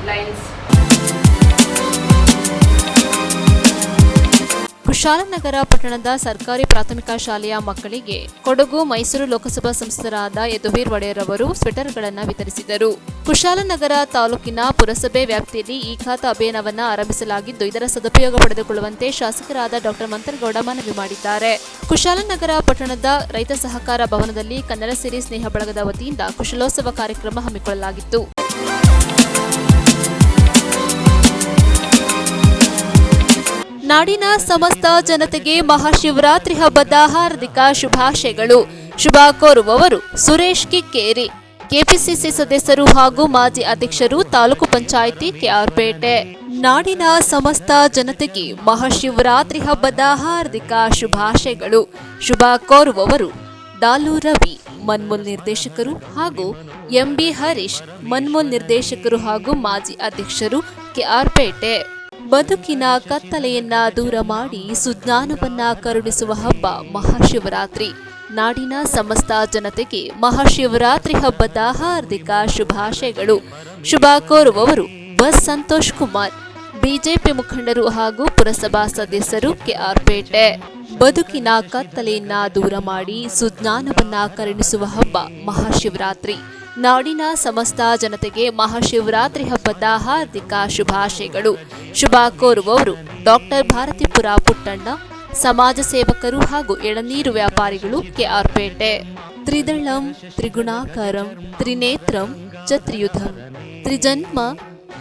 Headlines. Kushalnagar ಪಟ್ಟಣದ ಸರ್ಕಾರಿ ಪ್ರಾಥಮಿಕ ಶಾಲೆಯ ಮಕ್ಕಳಿಗೆ ಕೊಡಗು ಮೈಸೂರು ಲೋಕಸಭಾ ಸಂಸದರಾದ ಯದುವೀರ್ ಒಡೆಯರ್ ಅವರು ಸ್ವೆಟರ್ಗಳನ್ನು ವಿತರಿಸಿದರು. ಕುಶಾಲನಗರ ತಾಲೂಕಿನ ಪುರಸಭೆ ವ್ಯಾಪ್ತಿಯಲ್ಲಿ ಈ ಖಾತಾ ಅಭಿಯಾನವನ್ನು ಆರಂಭಿಸಲಾಗಿದ್ದು, ಇದರ ಸದುಪಯೋಗ ಪಡೆದುಕೊಳ್ಳುವಂತೆ ಶಾಸಕರಾದ ಡಾ ಮಂತರಗೌಡ ಮನವಿ ಮಾಡಿದ್ದಾರೆ. ಕುಶಾಲನಗರ ಪಟ್ಟಣದ ರೈತ ಸಹಕಾರ ಭವನದಲ್ಲಿ ಕನ್ನಡ ಸಿರಿ ಸ್ನೇಹ ಬಳಗದ ವತಿಯಿಂದ ಕುಶಲೋತ್ಸವ ಕಾರ್ಯಕ್ರಮ ಹಮ್ಮಿಕೊಳ್ಳಲಾಗಿತ್ತು. ನಾಡಿನ ಸಮಸ್ತ ಜನತೆಗೆ ಮಹಾಶಿವರಾತ್ರಿ ಹಬ್ಬದ ಹಾರ್ದಿಕ ಶುಭಾಶಯಗಳು. ಶುಭ ಕೋರುವವರು ಸುರೇಶ್ ಕಿಕ್ಕೇರಿ, ಕೆಪಿಸಿಸಿ ಸದಸ್ಯರು ಹಾಗೂ ಮಾಜಿ ಅಧ್ಯಕ್ಷರು, ತಾಲೂಕು ಪಂಚಾಯಿತಿ ಕೆಆರ್ಪೇಟೆ. ನಾಡಿನ ಸಮಸ್ತ ಜನತೆಗೆ ಮಹಾಶಿವರಾತ್ರಿ ಹಬ್ಬದ ಹಾರ್ದಿಕ ಶುಭಾಶಯಗಳು. ಶುಭ ಕೋರುವವರು ಡಾಲು ರವಿ, ಮನ್ಮೂಲ್ ನಿರ್ದೇಶಕರು, ಹಾಗೂ ಎಂಬಿ ಹರೀಶ್, ಮನ್ಮೂಲ್ ನಿರ್ದೇಶಕರು ಹಾಗೂ ಮಾಜಿ ಅಧ್ಯಕ್ಷರು, ಕೆಆರ್ಪೇಟೆ. ಬದುಕಿನ ಕತ್ತಲೆಯನ್ನ ದೂರ ಮಾಡಿ ಸುಜ್ಞಾನವನ್ನ ಕರುಣಿಸುವ ಹಬ್ಬ ಮಹಾಶಿವರಾತ್ರಿ. ನಾಡಿನ ಸಮಸ್ತ ಜನತೆಗೆ ಮಹಾಶಿವರಾತ್ರಿ ಹಬ್ಬದ ಹಾರ್ದಿಕ ಶುಭಾಶಯಗಳು. ಶುಭ ಕೋರುವವರು ಬಸ್ ಸಂತೋಷ್ ಕುಮಾರ್, ಬಿಜೆಪಿ ಮುಖಂಡರು ಹಾಗೂ ಪುರಸಭಾ ಸದಸ್ಯರು, ಕೆಆರ್ಪೇಟೆ. ಬದುಕಿನ ಕತ್ತಲೆಯನ್ನ ದೂರ ಮಾಡಿ ಸುಜ್ಞಾನವನ್ನ ಕರುಣಿಸುವ ಹಬ್ಬ ಮಹಾಶಿವರಾತ್ರಿ. ನಾಡಿನ ಸಮಸ್ತ ಜನತೆಗೆ ಮಹಾಶಿವರಾತ್ರಿ ಹಬ್ಬದ ಹಾರ್ದಿಕ ಶುಭಾಶಯಗಳು. ಶುಭ ಕೋರುವವರು ಡಾಕ್ಟರ್ ಭಾರತಿಪುರ ಪುಟ್ಟಣ್ಣ, ಸಮಾಜ ಸೇವಕರು ಹಾಗೂ ಎಳನೀರು ವ್ಯಾಪಾರಿಗಳು, ಕೆಆರ್ಪೇಟೆ. ತ್ರಿದಳಂ ತ್ರಿಗುಣಾಕಾರಂ ತ್ರಿನೇತ್ರಂ ಚತ್ರಿಯುಧಂ ತ್ರಿಜನ್ಮ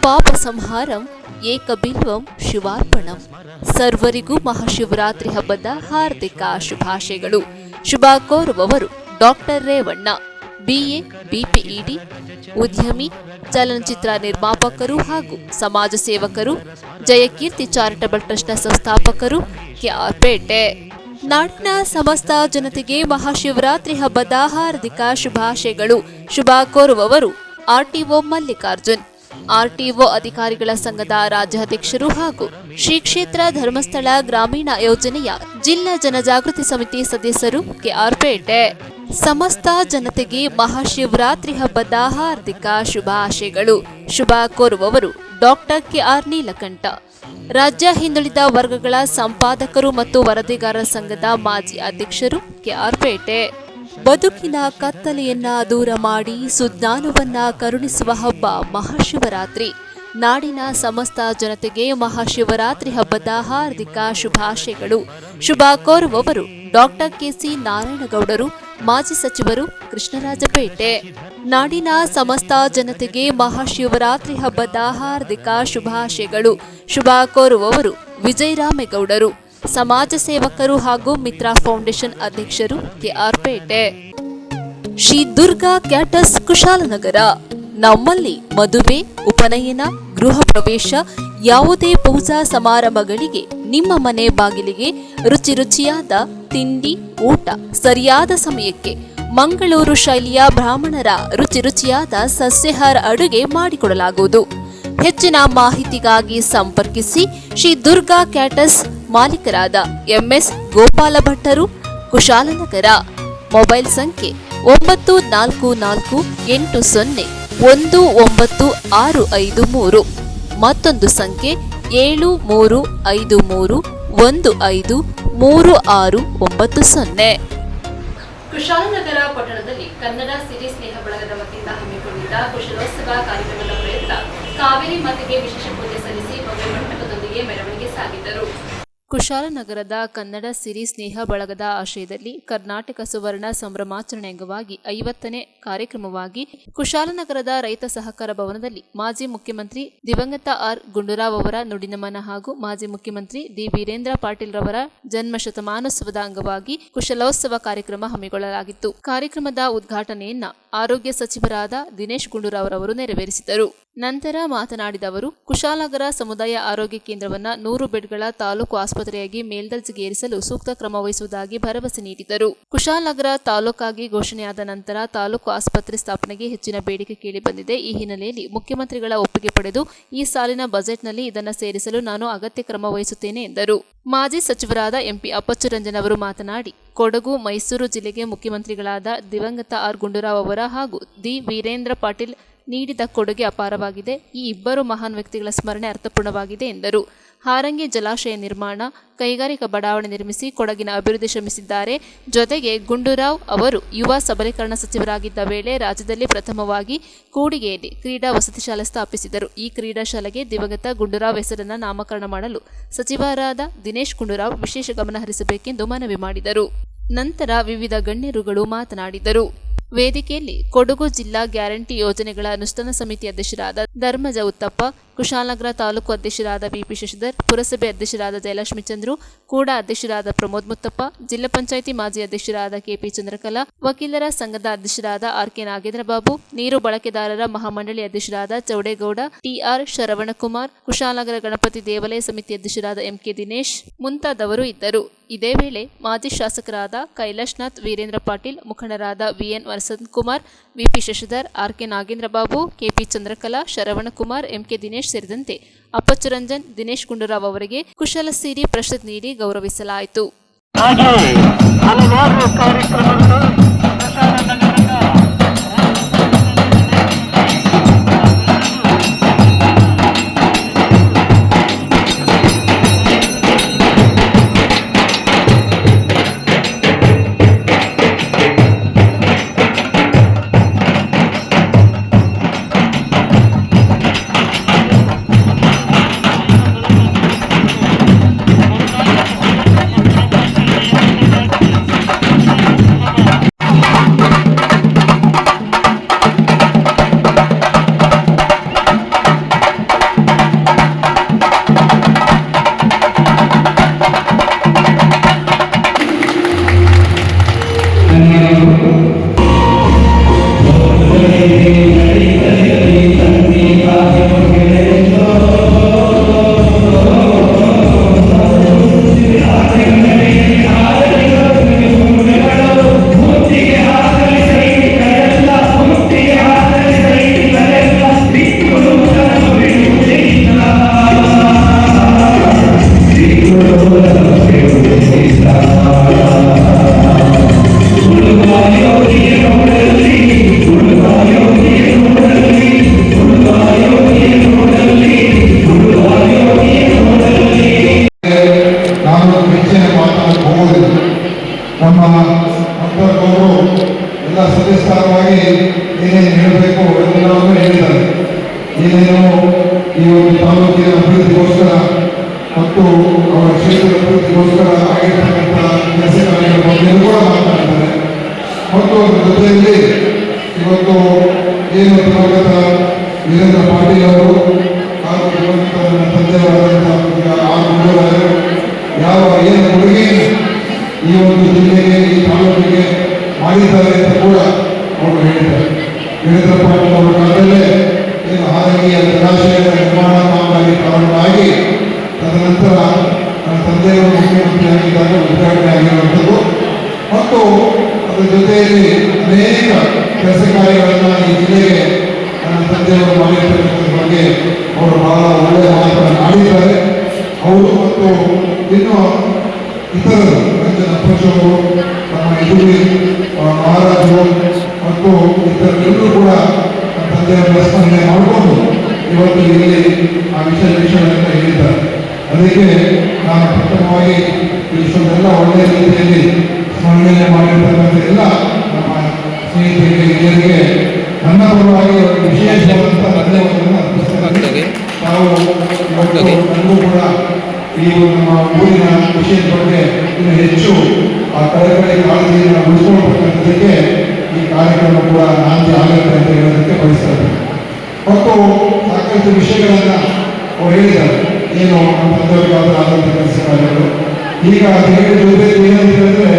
ಪಾಪ ಸಂಹಾರಂ ಏಕಬಿಲ್ವಂ ಶಿವಾರ್ಪಣಂ. ಸರ್ವರಿಗೂ ಮಹಾಶಿವರಾತ್ರಿ ಹಬ್ಬದ ಹಾರ್ದಿಕ ಶುಭಾಶಯಗಳು. ಶುಭ ಕೋರುವವರು ಡಾಕ್ಟರ್ ರೇವಣ್ಣ, ಬಿಎ ಬಿಪಿಇಡಿ, ಉದ್ಯಮಿ, ಚಲನಚಿತ್ರ ನಿರ್ಮಾಪಕರು ಹಾಗೂ ಸಮಾಜ ಸೇವಕರು, ಜಯಕೀರ್ತಿ ಚಾರಿಟಬಲ್ ಟ್ರಸ್ಟ್ನ ಸಂಸ್ಥಾಪಕರು, ಕೆಆರ್ಪೇಟೆ. ನಾಡಿನ ಸಮಸ್ತ ಜನತೆಗೆ ಮಹಾಶಿವರಾತ್ರಿ ಹಬ್ಬದ ಹಾರ್ದಿಕ ಶುಭಾಶಯಗಳು. ಶುಭ ಕೋರುವವರು ಆರ್ಟಿಒ ಮಲ್ಲಿಕಾರ್ಜುನ್, ಆರ್ಟಿಒ ಅಧಿಕಾರಿಗಳ ಸಂಘದ ರಾಜ್ಯಾಧ್ಯಕ್ಷರು ಹಾಗೂ ಶ್ರೀ ಕ್ಷೇತ್ರ ಧರ್ಮಸ್ಥಳ ಗ್ರಾಮೀಣ ಯೋಜನೆಯ ಜಿಲ್ಲಾ ಜನಜಾಗೃತಿ ಸಮಿತಿ ಸದಸ್ಯರು, ಕೆಆರ್ಪೇಟೆ. ಸಮಸ್ತ ಜನತೆಗೆ ಮಹಾಶಿವರಾತ್ರಿ ಹಬ್ಬದ ಹಾರ್ದಿಕ ಶುಭಾಶಯಗಳು. ಶುಭ ಕೋರುವವರು ಡಾಕ್ಟರ್ ಕೆಆರ್ ನೀಲಕಂಠ, ರಾಜ್ಯ ಹಿಂದುಳಿದ ವರ್ಗಗಳ ಸಂಪಾದಕರು ಮತ್ತು ವರದಿಗಾರರ ಸಂಘದ ಮಾಜಿ ಅಧ್ಯಕ್ಷರು, ಕೆಆರ್ಪೇಟೆ. ಬದುಕಿನ ಕತ್ತಲೆಯನ್ನ ದೂರ ಮಾಡಿ ಸುಜ್ಞಾನವನ್ನ ಕರುಣಿಸುವ ಹಬ್ಬ ಮಹಾಶಿವರಾತ್ರಿ. ನಾಡಿನ ಸಮಸ್ತ ಜನತೆಗೆ ಮಹಾಶಿವರಾತ್ರಿ ಹಬ್ಬದ ಹಾರ್ದಿಕ ಶುಭಾಶಯಗಳು. ಶುಭ ಕೋರುವವರು ಡಾಕ್ಟರ್ ಕೆಸಿ ನಾರಾಯಣಗೌಡರು, ಮಾಜಿ ಸಚಿವರು, ಕೃಷ್ಣರಾಜಪೇಟೆ. ನಾಡಿನ ಸಮಸ್ತ ಜನತೆಗೆ ಮಹಾಶಿವರಾತ್ರಿ ಹಬ್ಬದ ಹಾರ್ದಿಕ ಶುಭಾಶಯಗಳು. ಶುಭ ಕೋರುವವರು ವಿಜಯರಾಮೇಗೌಡರು, ಸಮಾಜ ಸೇವಕರು ಹಾಗೂ ಮಿತ್ರ ಫೌಂಡೇಶನ್ ಅಧ್ಯಕ್ಷರು, ಕೆಆರ್ಪೇಟೆ. ಶ್ರೀ ದುರ್ಗಾ ಕ್ಯಾಟರ್ಸ್ ಕುಶಾಲನಗರ. ನಮ್ಮಲ್ಲಿ ಮದುವೆ, ಉಪನಯನ, ಗೃಹ ಪ್ರವೇಶ, ಯಾವುದೇ ಪೂಜಾ ಸಮಾರಂಭಗಳಿಗೆ ನಿಮ್ಮ ಮನೆ ಬಾಗಿಲಿಗೆ ರುಚಿ ರುಚಿಯಾದ ತಿಂಡಿ, ಊಟ ಸರಿಯಾದ ಸಮಯಕ್ಕೆ ಮಂಗಳೂರು ಶೈಲಿಯ ಬ್ರಾಹ್ಮಣರ ರುಚಿ ರುಚಿಯಾದ ಸಸ್ಯಾಹಾರ ಅಡುಗೆ ಮಾಡಿಕೊಡಲಾಗುವುದು. ಹೆಚ್ಚಿನ ಮಾಹಿತಿಗಾಗಿ ಸಂಪರ್ಕಿಸಿ ಶ್ರೀ ದುರ್ಗಾ ಕ್ಯಾಟರ್ಸ್ ಮಾಲೀಕರಾದ ಎಂಎಸ್ ಗೋಪಾಲ ಭಟ್ಟರು, ಕುಶಾಲನಗರ. ಮೊಬೈಲ್ ಸಂಖ್ಯೆ 9480199653. ಮತ್ತೊಂದು ಸಂಖ್ಯೆ 7353153690. ಕುಶಾಲನಗರ ಪಟ್ಟಣದಲ್ಲಿ ಕನ್ನಡ ಸಿರಿ ಸ್ನೇಹ ಬಳಗದ ವತಿಯಿಂದ ಹಮ್ಮಿಕೊಂಡಿದ್ದ ಕುಶಲೋತ್ಸವ ಕಾರ್ಯಕ್ರಮದ ಪ್ರಯುಕ್ತ ಕಾವೇರಿ ಮಾತೆಗೆ ವಿಶೇಷ ಪೂಜೆ ಸಲ್ಲಿಸಿ ಭವ್ಯ ಮಂಟಪದೊಂದಿಗೆ ಮೆರವಣಿಗೆ ಸಾಗಿದರು. ಕುಶಾಲನಗರದ ಕನ್ನಡ ಸಿರಿ ಸ್ನೇಹ ಬಳಗದ ಆಶ್ರಯದಲ್ಲಿ ಕರ್ನಾಟಕ ಸುವರ್ಣ ಸಂಭ್ರಮಾಚರಣೆ ಅಂಗವಾಗಿ 50ನೇ ಕಾರ್ಯಕ್ರಮವಾಗಿ ಕುಶಾಲನಗರದ ರೈತ ಸಹಕಾರ ಭವನದಲ್ಲಿ ಮಾಜಿ ಮುಖ್ಯಮಂತ್ರಿ ದಿವಂಗತ ಆರ್ ಗುಂಡೂರಾವ್ ಅವರ ನುಡಿನಮನ ಹಾಗೂ ಮಾಜಿ ಮುಖ್ಯಮಂತ್ರಿ ಡಿ ವೀರೇಂದ್ರ ಪಾಟೀಲ್ ರವರ ಜನ್ಮ ಶತಮಾನೋತ್ಸವದ ಅಂಗವಾಗಿ ಕುಶಲೋತ್ಸವ ಕಾರ್ಯಕ್ರಮ ಹಮ್ಮಿಕೊಳ್ಳಲಾಗಿತ್ತು. ಕಾರ್ಯಕ್ರಮದ ಉದ್ಘಾಟನೆಯನ್ನ ಆರೋಗ್ಯ ಸಚಿವರಾದ ದಿನೇಶ್ ಗುಂಡೂರಾವ್ ಅವರು ನೆರವೇರಿಸಿದರು. ನಂತರ ಮಾತನಾಡಿದ ಅವರು, ಕುಶಾಲನಗರ ಸಮುದಾಯ ಆರೋಗ್ಯ ಕೇಂದ್ರವನ್ನು 100 ಬೆಡ್ಗಳ ತಾಲೂಕು ಆಸ್ಪತ್ರೆಯಾಗಿ ಮೇಲ್ದರ್ಜೆಗೇರಿಸಲು ಸೂಕ್ತ ಕ್ರಮ ವಹಿಸುವುದಾಗಿ ಭರವಸೆ ನೀಡಿದರು. ಕುಶಾಲನಗರ ತಾಲೂಕಾಗಿ ಘೋಷಣೆಯಾದ ನಂತರ ತಾಲೂಕು ಆಸ್ಪತ್ರೆ ಸ್ಥಾಪನೆಗೆ ಹೆಚ್ಚಿನ ಬೇಡಿಕೆ ಕೇಳಿಬಂದಿದೆ. ಈ ಹಿನ್ನೆಲೆಯಲ್ಲಿ ಮುಖ್ಯಮಂತ್ರಿಗಳ ಒಪ್ಪಿಗೆ ಪಡೆದು ಈ ಸಾಲಿನ ಬಜೆಟ್ನಲ್ಲಿ ಇದನ್ನು ಸೇರಿಸಲು ನಾನು ಅಗತ್ಯ ಕ್ರಮ ವಹಿಸುತ್ತೇನೆ ಎಂದರು. ಮಾಜಿ ಸಚಿವರಾದ ಎಂಪಿ ಅಪ್ಪಚ್ಚು ರಂಜನ್ ಅವರು ಮಾತನಾಡಿ, ಕೊಡಗು ಮೈಸೂರು ಜಿಲ್ಲೆಗೆ ಮುಖ್ಯಮಂತ್ರಿಗಳಾದ ದಿವಂಗತ ಆರ್ ಗುಂಡೂರಾವ್ ಅವರ ಹಾಗೂ ದಿ ವೀರೇಂದ್ರ ಪಾಟೀಲ್ ನೀಡಿದ ಕೊಡುಗೆ ಅಪಾರವಾಗಿದೆ. ಈ ಇಬ್ಬರು ಮಹಾನ್ ವ್ಯಕ್ತಿಗಳ ಸ್ಮರಣೆ ಅರ್ಥಪೂರ್ಣವಾಗಿದೆ ಎಂದರು. ಹಾರಂಗಿ ಜಲಾಶಯ ನಿರ್ಮಾಣ, ಕೈಗಾರಿಕಾ ಬಡಾವಣೆ ನಿರ್ಮಿಸಿ ಕೊಡಗಿನ ಅಭಿವೃದ್ಧಿ ಶ್ರಮಿಸಿದ್ದಾರೆ. ಜೊತೆಗೆ ಗುಂಡೂರಾವ್ ಅವರು ಯುವ ಸಬಲೀಕರಣ ಸಚಿವರಾಗಿದ್ದ ವೇಳೆ ರಾಜ್ಯದಲ್ಲಿ ಪ್ರಥಮವಾಗಿ ಕೂಡಿಗೆಯಲ್ಲಿ ಕ್ರೀಡಾ ವಸತಿ ಶಾಲೆ ಸ್ಥಾಪಿಸಿದರು. ಈ ಕ್ರೀಡಾ ಶಾಲೆಗೆ ದಿವಂಗತ ಗುಂಡೂರಾವ್ ಹೆಸರನ್ನು ನಾಮಕರಣ ಮಾಡಲು ಸಚಿವರಾದ ದಿನೇಶ್ ಗುಂಡೂರಾವ್ ವಿಶೇಷ ಗಮನ ಹರಿಸಬೇಕೆಂದು ಮನವಿ ಮಾಡಿದರು. ನಂತರ ವಿವಿಧ ಗಣ್ಯರುಗಳು ಮಾತನಾಡಿದರು. ವೇದಿಕೆಯಲ್ಲಿ ಕೊಡಗು ಜಿಲ್ಲಾ ಗ್ಯಾರಂಟಿ ಯೋಜನೆಗಳ ಅನುಷ್ಠಾನ ಸಮಿತಿ ಅಧ್ಯಕ್ಷರಾದ ಧರ್ಮಜ ಉತ್ತಪ್ಪ, ಕುಶಾಲನಗರ ತಾಲೂಕು ಅಧ್ಯಕ್ಷರಾದ ಬಿಪಿ ಶಶಿಧರ್, ಪುರಸಭೆ ಅಧ್ಯಕ್ಷರಾದ ಜಯಲಕ್ಷ್ಮಿ ಚಂದ್ರು, ಕೂಡ ಅಧ್ಯಕ್ಷರಾದ ಪ್ರಮೋದ್ ಮುತ್ತಪ್ಪ, ಜಿಲ್ಲಾ ಪಂಚಾಯಿತಿ ಮಾಜಿ ಅಧ್ಯಕ್ಷರಾದ ಕೆಪಿ ಚಂದ್ರಕಲಾ, ವಕೀಲರ ಸಂಘದ ಅಧ್ಯಕ್ಷರಾದ ಆರ್ಕೆ ನಾಗೇಂದ್ರಬಾಬು, ನೀರು ಬಳಕೆದಾರರ ಮಹಾಮಂಡಳಿ ಅಧ್ಯಕ್ಷರಾದ ಚೌಡೇಗೌಡ, ಟಿಆರ್ ಶರವಣಕುಮಾರ್, ಕುಶಾಲನಗರ ಗಣಪತಿ ದೇವಾಲಯ ಸಮಿತಿ ಅಧ್ಯಕ್ಷರಾದ ಎಂಕೆ ದಿನೇಶ್ ಮುಂತಾದವರು ಇದ್ದರು. ಇದೇ ವೇಳೆ ಮಾಜಿ ಶಾಸಕರಾದ ಕೈಲಾಶ್ನಾಥ್ ವೀರೇಂದ್ರ ಪಾಟೀಲ್, ಮುಖಂಡರಾದ VN Vasanth Kumar, VP Shashidhar, RK Nagendrababu, KP Chandrakala, Saravanakumar, MK Dinesh ಸೇರಿದಂತೆ ಅಪ್ಪಚ್ಚು ರಂಜನ್, ದಿನೇಶ್ ಗುಂಡೂರಾವ್ ಅವರಿಗೆ ಕುಶಲ ಸಿರಿ ಪ್ರಶಸ್ತಿ ನೀಡಿ ಗೌರವಿಸಲಾಯಿತು. ಎಲ್ಲ ಸದಸ್ಯರಾಗಿ ಏನೇನು ಹೇಳಬೇಕು ಎಲ್ಲವನ್ನೂ ಹೇಳಿದ್ದಾರೆ. ಏನೇನು ಈ ಒಂದು ತಾಲೂಕಿನ ಅಭಿವೃದ್ಧಿಗೋಸ್ಕರ ಮತ್ತು ಅವರ ಕ್ಷೇತ್ರದ ಅಭಿವೃದ್ಧಿಗೋಸ್ಕರ ಆಗಿರ್ತಕ್ಕಂಥ ಕೆಲಸ ಕಾರ್ಯಗಳ ಬಗ್ಗೆ ಕೂಡ ಮಾತನಾಡ್ತಾರೆ. ಮತ್ತು ಅದರ ಜೊತೆಯಲ್ಲಿ ಇವತ್ತು ಏನು ದಿವಂಗತ ವೀರೇಂದ್ರ ಪಾಟೀಲ್ ಅವರು ಹಾಗೂ ದಿವಂಗತ ತಂದೆಯವರಾದಂಥ ಯಾವ ಏನು ಕೊಡುಗೆಯನ್ನು ಈ ಒಂದು ಜಿಲ್ಲೆಗೆ ಈ ತಾಲೂಕಿಗೆ ಮಾಡಿದ್ದಾರೆ ಅಂತ ಕೂಡ ಅವರು ಹೇಳಿದ್ದಾರೆ. ವೀರೇಂದ್ರ ಪಾಟೀಲ್ ಅವರ ಕಾಲದಲ್ಲೇ ಏನು ಹಾರಂಗಿಯ ಜಲಾಶಯದ ನಿರ್ಮಾಣ ಕಾಮಗಾರಿ ಪ್ರಾರಂಭವಾಗಿ ತದನಂತರ ನನ್ನ ತಂದೆಯವರು ಮುಖ್ಯಮಂತ್ರಿಯಾಗಿದ್ದಾಗ ಉದ್ಘಾಟನೆ ಆಗಿರುವಂಥದ್ದು ಮತ್ತು ಅದರ ಜೊತೆಯಲ್ಲಿ ಅನೇಕ ಕೆಲಸ ಕಾರ್ಯಗಳನ್ನು ಈ ಜಿಲ್ಲೆಗೆ ನನ್ನ ತಂದೆಯವರು ಮಾಡಿರ್ತಕ್ಕಂಥದ್ರ ಬಗ್ಗೆ ಅವರು ಬಹಳ ಒಳ್ಳೆಯ ಮಾತನ್ನು ಆಡಿದ್ದಾರೆ. ಅವರು ಮತ್ತು ಇನ್ನು ಇತರರು ರಂಜನ್ ಅಪ್ಪಚ್ಚವರು, ನಮ್ಮ ಯದುವೀರ್ ಮಹಾರಾಜರು ಮತ್ತು ಇತರರೆಲ್ಲರೂ ಕೂಡ ನನ್ನ ತಂದೆಯವರ ಸ್ಮರಣೆ ಮಾಡಿಕೊಂಡು ಇವತ್ತು ಇಲ್ಲಿ ಆ ವಿಷಯಗಳನ್ನು ಹೇಳಿದ್ದಾರೆ. ಅದಕ್ಕೆ ನಾನು ಪ್ರಥಮವಾಗಿ ಇಷ್ಟೊಂದೆಲ್ಲ ಒಳ್ಳೆಯ ರೀತಿಯಲ್ಲಿ ಸ್ಮರಣೆ ಮಾಡಿರ್ತಕ್ಕಂಥ ಎಲ್ಲ ನಮ್ಮ ಸ್ನೇಹಿತರಿಗೆ ಹಿರಿಯರಿಗೆ ನನ್ನ ಪರವಾಗಿ ವಿಶೇಷವಾದಂಥ ಧನ್ಯವಾದಗಳನ್ನು ಅರ್ಪಿಸಲಾಗಿದೆ. ತಾವು ನನಗೂ ಕೂಡ ಈ ನಮ್ಮ ಊರಿನ ವಿಷಯದ ಬಗ್ಗೆ ಇನ್ನು ಹೆಚ್ಚು ಆ ಕಡೆ ಕಾಳಜಿಯನ್ನು ಉಳಿಸ್ಕೊಳ್ತಕ್ಕಂಥದ್ದಕ್ಕೆ ಈ ಕಾರ್ಯಕ್ರಮ ಕೂಡ ನಾಂದಿ ಆಗುತ್ತೆ ಅಂತ ಹೇಳೋದಕ್ಕೆ ಬಯಸ್ತಾರೆ. ಮತ್ತು ಸಾಕಷ್ಟು ವಿಷಯಗಳನ್ನು ಅವ್ರು ಹೇಳಿದ್ದಾರೆ. ಏನು ನಮ್ಮ ತಂದೆಯವರಿಗಾದಂಥ ಕೆಲಸ ಕಾರ್ಯಗಳು ಈಗ ಹೇಗೆ ಜೊತೆ ಏನಂತ ಹೇಳಿದ್ರೆ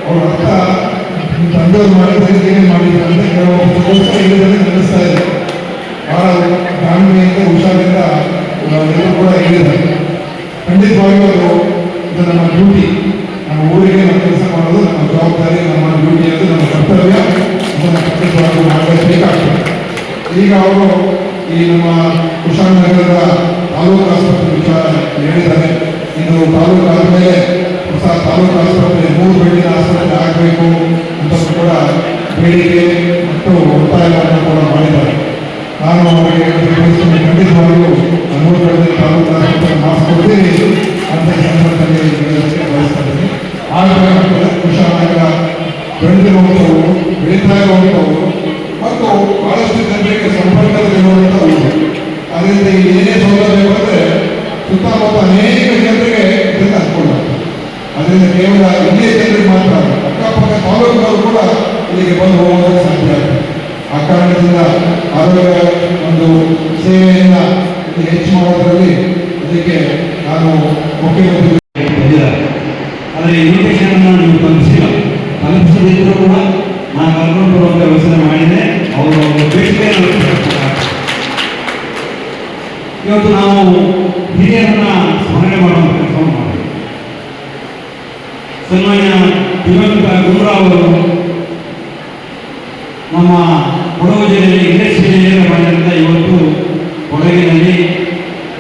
ಅವ್ರ ಅರ್ಥ ತಂದೆಯವರು ಮಾಡಿದ್ರೆ ಏನೇನು ಮಾಡಿದ್ದಾರೆ ಅಂತ ಕೆಲವೊಂದು ಹೇಳಿದ್ರೆ ನಡೆಸ್ತಾ ಇದೆ. ಬಹಳ ದಾಣ್ಮೆಯಿಂದ ಹುಷಾರಿಂದ ಎಲ್ಲರೂ ಕೂಡ ಹೇಳಿದ್ದಾರೆ. ಖಂಡಿತವಾಗಿ ಅದು ಇದು ನಮ್ಮ ಡ್ಯೂಟಿ, ನಮ್ಮ ಊರಿಗೆ ನಮ್ಮ ಕೆಲಸ ಮಾಡೋದು ನಮ್ಮ ಜವಾಬ್ದಾರಿ, ನಮ್ಮ ಡ್ಯೂಟಿ ಅದು ನಮ್ಮ ಕರ್ತವ್ಯ. ಅದನ್ನು ಖಂಡಿತವಾಗಿ ಮಾಡಲೇಬೇಕಾಗ್ತದೆ. ಈಗ ಅವರು ಈ ನಮ್ಮ ಕುಶಾಲನಗರದ ತಾಲೂಕು ಆಸ್ಪತ್ರೆ ವಿಚಾರ ಹೇಳಿದ್ದಾರೆ. ಇದು ತಾಲೂಕು ಆದಮೇಲೆ ಹೊಸ ತಾಲೂಕು ಆಸ್ಪತ್ರೆ 3 ಬೆಡ್ಡಿನ ಆಸ್ಪತ್ರೆ ಆಗಬೇಕು ಅಂತ ಕೂಡ ಬೇಡಿಕೆ ಮತ್ತು ಒತ್ತಾಯವನ್ನು ಕೂಡ ಮಾಡಿದ್ದಾರೆ. ಯಾಕಂದ್ರೆ ಇಲ್ಲಿ ಏನೇ ಸೌಲಭ್ಯ ಬಂದರೆ ಸುತ್ತಮುತ್ತ ಅನೇಕ ಜನರಿಗೆ ಇದರಿಂದ ಅನುಕೂಲ ಆಗ್ತದೆ. ಅದರಿಂದ ಕೇವಲ ಇಲ್ಲಿಯ ಜನರಿಗೆ ಮಾತ್ರ ಅಕ್ಕಪಕ್ಕ ತಾಲೂಕಿನವರು ಕೂಡ ಇಲ್ಲಿಗೆ ಬಂದು ಹೋಗೋದಕ್ಕೆ ಸಾಧ್ಯ ಆಗ್ತದೆ. ಆ ಕಾರಣದಿಂದ ಆರೋಗ್ಯ ಒಂದು ಸೇವೆಯನ್ನು ಹೆಚ್ಚು ಮಾಡೋದ್ರಲ್ಲಿ ಅದಕ್ಕೆ ನಾನು ಮುಖ್ಯಮಂತ್ರಿ ಆದರೆ ಇನ್ವಿಟೇಷನ್ ನೀವು ತಲುಪಿಸದಿದ್ದರೂ ಕೂಡ ನಾನು ಕರ್ಕೊಂಡು ಬರುವಂಥ ವ್ಯವಸ್ಥೆ ಮಾಡಿದೆ. ಅವರು ಬೇಡಿಕೆಯನ್ನು ಇವತ್ತು ನಾವು ಹಿರಿಯರನ್ನ ಸ್ಮರಣೆ ಮಾಡುವ ಕೆಲಸವನ್ನು ಮಾಡಿದೆ. ಸನ್ಮಾನ್ಯ ದಿವಂಗತ ಗುಂಡೂರಾವ್ ಅವರು ನಮ್ಮ ಕೊಡಗು ಜಿಲ್ಲೆಯಲ್ಲಿ ಇಂಡಸ್ಟ್ರಿಯಲ್ ಮಾಡಿದಂಥ ಇವತ್ತು ಕೊಡಗಿನಲ್ಲಿ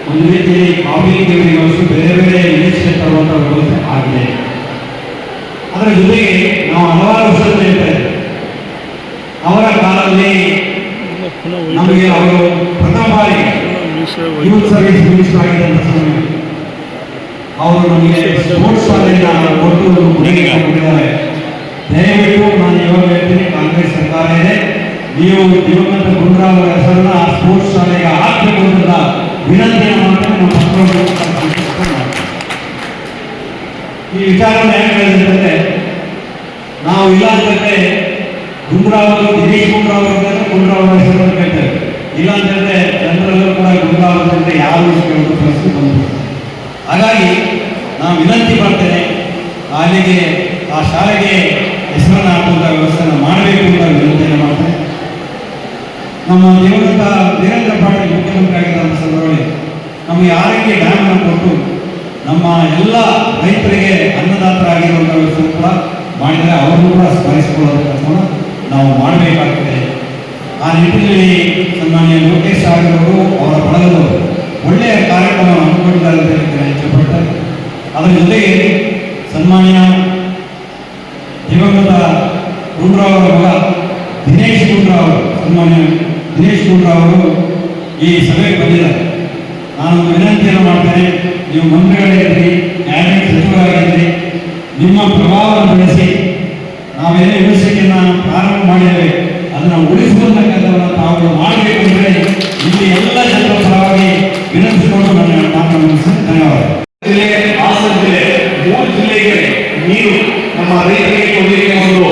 ಒಂದು ರೀತಿಯಲ್ಲಿ ಕಾಫಿಗೆ ಬೇರೆ ಬೇರೆ ಇಂಡಸ್ಟ್ರಿ ತರುವಂಥ ವ್ಯವಸ್ಥೆ ಆಗಿದೆ. ಅದರ ಜೊತೆಗೆ ನಾವು ಹಲವಾರು ವರ್ಷದಿಂದ ಇರ್ತೇವೆ. ಅವರ ಕಾಲದಲ್ಲಿ ನಮಗೆ ಅವರು ಪ್ರಥಮ ಬಾರಿ ಯೂತ್ ಸರ್ವಿಸ್ ಮಿನಿಸ್ಟರ್ ಆಗಿದ್ದಂಥ ಸಮಯ ಅವರು ನಮಗೆ ಸ್ಪೋರ್ಟ್ಸ್ ಶಾಲೆಯನ್ನು ಕೊಟ್ಟು ಕೊಟ್ಟಿದ್ದಾರೆ. ದಯವಿಟ್ಟು ನಾನು ಇವಾಗ ಹೇಳ್ತೀನಿ, ಕಾಂಗ್ರೆಸ್ ಸರ್ಕಾರ ಇದೆ, ನೀವು ದಿವಂಗತ ಗುಂಡೂರಾವ್ ಅವರ ಹೆಸರನ್ನ ಸ್ಪೋರ್ಟ್ಸ್ ಶಾಲೆಗೆ ಹಾಕಬೇಕು ಅಂತ ವಿನಂತಿಯನ್ನು ಮಾಡ್ತಾರೆ. ನಮ್ಮ ಪತ್ರವನ್ನು ಈ ವಿಚಾರವನ್ನು ಏನು ಹೇಳಿದ್ರೆ, ನಾವು ಇಲ್ಲ ಅಂತಂದ್ರೆ ಗುಂಡೂರಾವ್ ದಿನೇಶ್ ಗುಂಡೂರಾವ್ ಅಂತಂದ್ರೆ ಗುಂಡೂರಾವ್ ಅವರ ಹೆಸರನ್ನು ಕೇಳ್ತೇವೆ. ಇಲ್ಲ ಅಂತಂದ್ರೆ ಜನರೆಲ್ಲರೂ ಕೂಡ ಗುಂಡೂರಾವ್ ಅಂತಂದ್ರೆ ಯಾರು ಕೇಳುವ ಪರಿಸ್ಥಿತಿ ಬಂದು, ಹಾಗಾಗಿ ನಾನು ವಿನಂತಿ ಮಾಡ್ತೇನೆ, ಅಲ್ಲಿಗೆ ಆ ಶಾಲೆಗೆ ಹೆಸರನ್ನು ಹಾಕುವಂಥ ವ್ಯವಸ್ಥೆಯನ್ನು ಮಾಡಬೇಕು ಅಂತ ವಿನಂತಿಯನ್ನು ಮಾಡ್ತೇನೆ. ನಮ್ಮ ದಿವಂಗತ ವೀರೇಂದ್ರ ಪಾಟೀಲ್ ಮುಖ್ಯಮಂತ್ರಿ ಆಗಿದ್ದಂಥ ಸಂದರ್ಭದಲ್ಲಿ ನಮಗೆ ಆರೋಗ್ಯ ಡ್ಯಾಮನ್ನು ಕೊಟ್ಟು ನಮ್ಮ ಎಲ್ಲ ರೈತರಿಗೆ ಅನ್ನದಾತರಾಗಿರುವಂಥ ವ್ಯವಸ್ಥೆ ಕೂಡ ಮಾಡಿದರೆ ಅವರನ್ನು ಕೂಡ ಸ್ಮರಿಸಿಕೊಳ್ಳುವ ಕೆಲಸವನ್ನು ನಾವು ಮಾಡಬೇಕಾಗ್ತದೆ. ಆ ನಿಟ್ಟಿನಲ್ಲಿ ಸನ್ಮಾನ್ಯ ಲೋಕೇಶ್ ಅವರು ಅವರ ಬಳಗದವರು ಒಳ್ಳೆಯ ಕಾರ್ಯಕ್ರಮ ಹಮ್ಮಿಕೊಂಡಿದ್ದಾರೆ ಅಂತ ಹೇಳ್ತಾರೆ ಇಷ್ಟಪಡ್ತಾರೆ. ಅದರ ಜೊತೆಗೆ ಸನ್ಮಾನ್ಯ ದಿವಂಗತ ಗುಂಡೂರಾವ್ ಅವರ ಮಗ ದಿನೇಶ್ ಗುಂಡೂರಾವ್ ಸನ್ಮಾನ್ಯ ದಿನೇಶ್ ಗುಂಡೂರಾವ್ ಅವರು ಈ ಸಭೆಗೆ ಬಂದಿದ್ದಾರೆ. ನಾನು ವಿನಂತಿಯನ್ನು ಮಾಡ್ತೇನೆ, ನೀವು ಮಂತ್ರಿಗಳಿದ್ರಿ, ಕ್ಯಾಬಿನೆಟ್ ಸಚಿವರಾಗಿದ್ರಿ, ನಿಮ್ಮ ಪ್ರಭಾವವನ್ನು ಬೆಳೆಸಿ ನಾವೇನೇ ಯೂನಿವರ್ಸಿಟಿಯನ್ನು ಪ್ರಾರಂಭ ಮಾಡಿದ್ದೇವೆ ಅದನ್ನು ಉಳಿಸುವಂಥ ಕೆಲಸವನ್ನು ತಾವು ಮಾಡಬೇಕು ಅಂದರೆ ಇಲ್ಲಿ ಎಲ್ಲ ಜನರ ಪರವಾಗಿ ವಿನಂತಿಸಿಕೊಂಡು ನನ್ನ ಮಾತನ್ನು ಮುಗಿಸಿ ಧನ್ಯವಾದ. ಹಾಸನ ಜಿಲ್ಲೆ 3 ಜಿಲ್ಲೆಗೆ ನೀರು ನಮ್ಮ ರೈತರಿಗೆ ಕೊಡಲಿಕ್ಕೆ ಒಂದು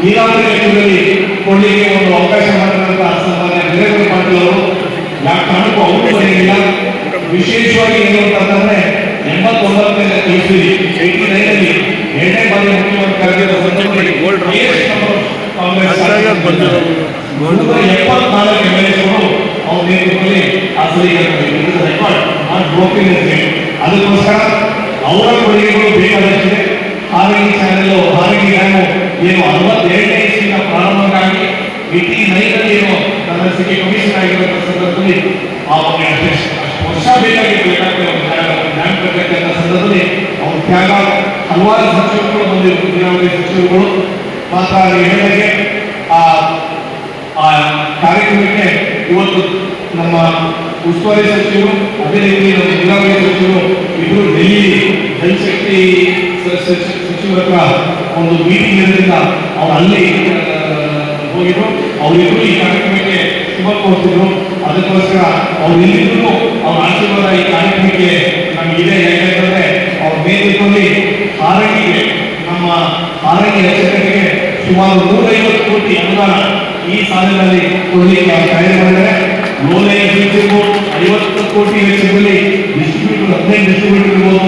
ನೀರಾವರಿ ವೆಚ್ಚದಲ್ಲಿ ಕೊಡಲಿಕ್ಕೆ ಒಂದು ಅವಕಾಶ ಮಾಡಿದಂಥ ಸನ್ಮಾನ್ಯ ವೀರೇಂದ್ರ ಪಾಟೀಲ್ ಅವರು ಯಾವ ಕಾರಣಕ್ಕೂ ಅವರು ಬರೆಯಲಿಲ್ಲ. ವಿಶೇಷವಾಗಿ ಏನು ಅಂತಂದ್ರೆ 89ನೇ ಇಸ್ವಿ 89ರಲ್ಲಿ 2ನೇ ಬಾರಿ ಮುಖ್ಯಮಂತ್ರಿ ಆಗಿದ್ದ ಸಂದರ್ಭದಲ್ಲಿ ಕಾಂಗ್ರೆಸ್ 174 MLAಗಳು ಅವ್ರ ನೇತೃತ್ವದಲ್ಲಿ ಆ ಅದಕ್ಕೋಸ್ಕರ ಅವರ ಕೊಡುಗೆಗಳು ಬೇಕಾದಷ್ಟಿದೆ. ಹಾವೇರಿ ಚಾನೆಲ್ ಹಾವೇರಿ ಡ್ಯಾಮು ಏನು 62ನೇ ಇಸ್ವಿನ ಪ್ರಾರಂಭಕ್ಕಾಗಿ 89ರಲ್ಲಿ ಏನು ಕನ್ನಡಕ್ಕೆ ಕಮಿಷನ್ ಆಗಿರುವಂಥ ಸಂದರ್ಭದಲ್ಲಿ ಆ ವರ್ಷ ಬೇಕಾಗಿತ್ತು ಡ್ಯಾಮ್ ಕಟ್ಟತಕ್ಕಂಥ ಸಂದರ್ಭದಲ್ಲಿ ಅವ್ರ ತ್ಯಾಗ ಹಲವಾರು ಸಚಿವರುಗಳು ಬಂದಿರು, ನೀರಾವರಿ ಸಚಿವರುಗಳು ಮಾತ್ರ ಹೇಳಿದಾಗೆ ಆ ಕಾರ್ಯಕ್ರಮಕ್ಕೆ ಇವತ್ತು ನಮ್ಮ ಉಸ್ತುವಾರಿ ಸಚಿವರು ಅದೇ ರೀತಿ ನಮ್ಮ ನೀರಾವರಿ ಸಚಿವರು ಇಬ್ಬರು ಡೆಲ್ಲಿ ಜಲಶಕ್ತಿ ಸಚಿವರ ಹತ್ರ ಒಂದು ಮೀಟಿಂಗ್ ಇರೋದ್ರಿಂದ ಅವ್ರು ಅಲ್ಲಿ ಹೋಗಿದ್ರು. ಅವರಿಬ್ಬರು ಈ ಕಾರ್ಯಕ್ರಮಕ್ಕೆ ಶುಭ ಕೋರ್ತಿದ್ರು. ಅದಕ್ಕೋಸ್ಕರ ಅವ್ರು ಎಲ್ಲಿದ್ರು ಅವ್ರ ಆಶೀರ್ವಾದ ಈ ಕಾರ್ಯಕ್ರಮಕ್ಕೆ ನಮಗಿದೆ. ಯಾಕೆಂತಂದ್ರೆ ಅವ್ರ ನೇತೃತ್ವದಲ್ಲಿ ಆರೋಗ್ಯಕ್ಕೆ ನಮ್ಮ ಆರೋಗ್ಯ ರಕ್ಷಕರಿಗೆ ಸುಮಾರು 150 ಕೋಟಿ ಅನುದಾನ ಈ ಸಾಲಿನಲ್ಲಿ ಕೊಡಲಿಕ್ಕೆ ಕಾರ್ಯ ಮಾಡಿದ್ದಾರೆ. ಲೋಲೆ 50 ಕೋಟಿ ವೆಚ್ಚದಲ್ಲಿ ಡಿಸ್ಟ್ರಿಬ್ಯೂಟರ್ 15 ಡಿಸ್ಟ್ರಿಬ್ಯೂಟರ್ ಇರ್ಬೋದು.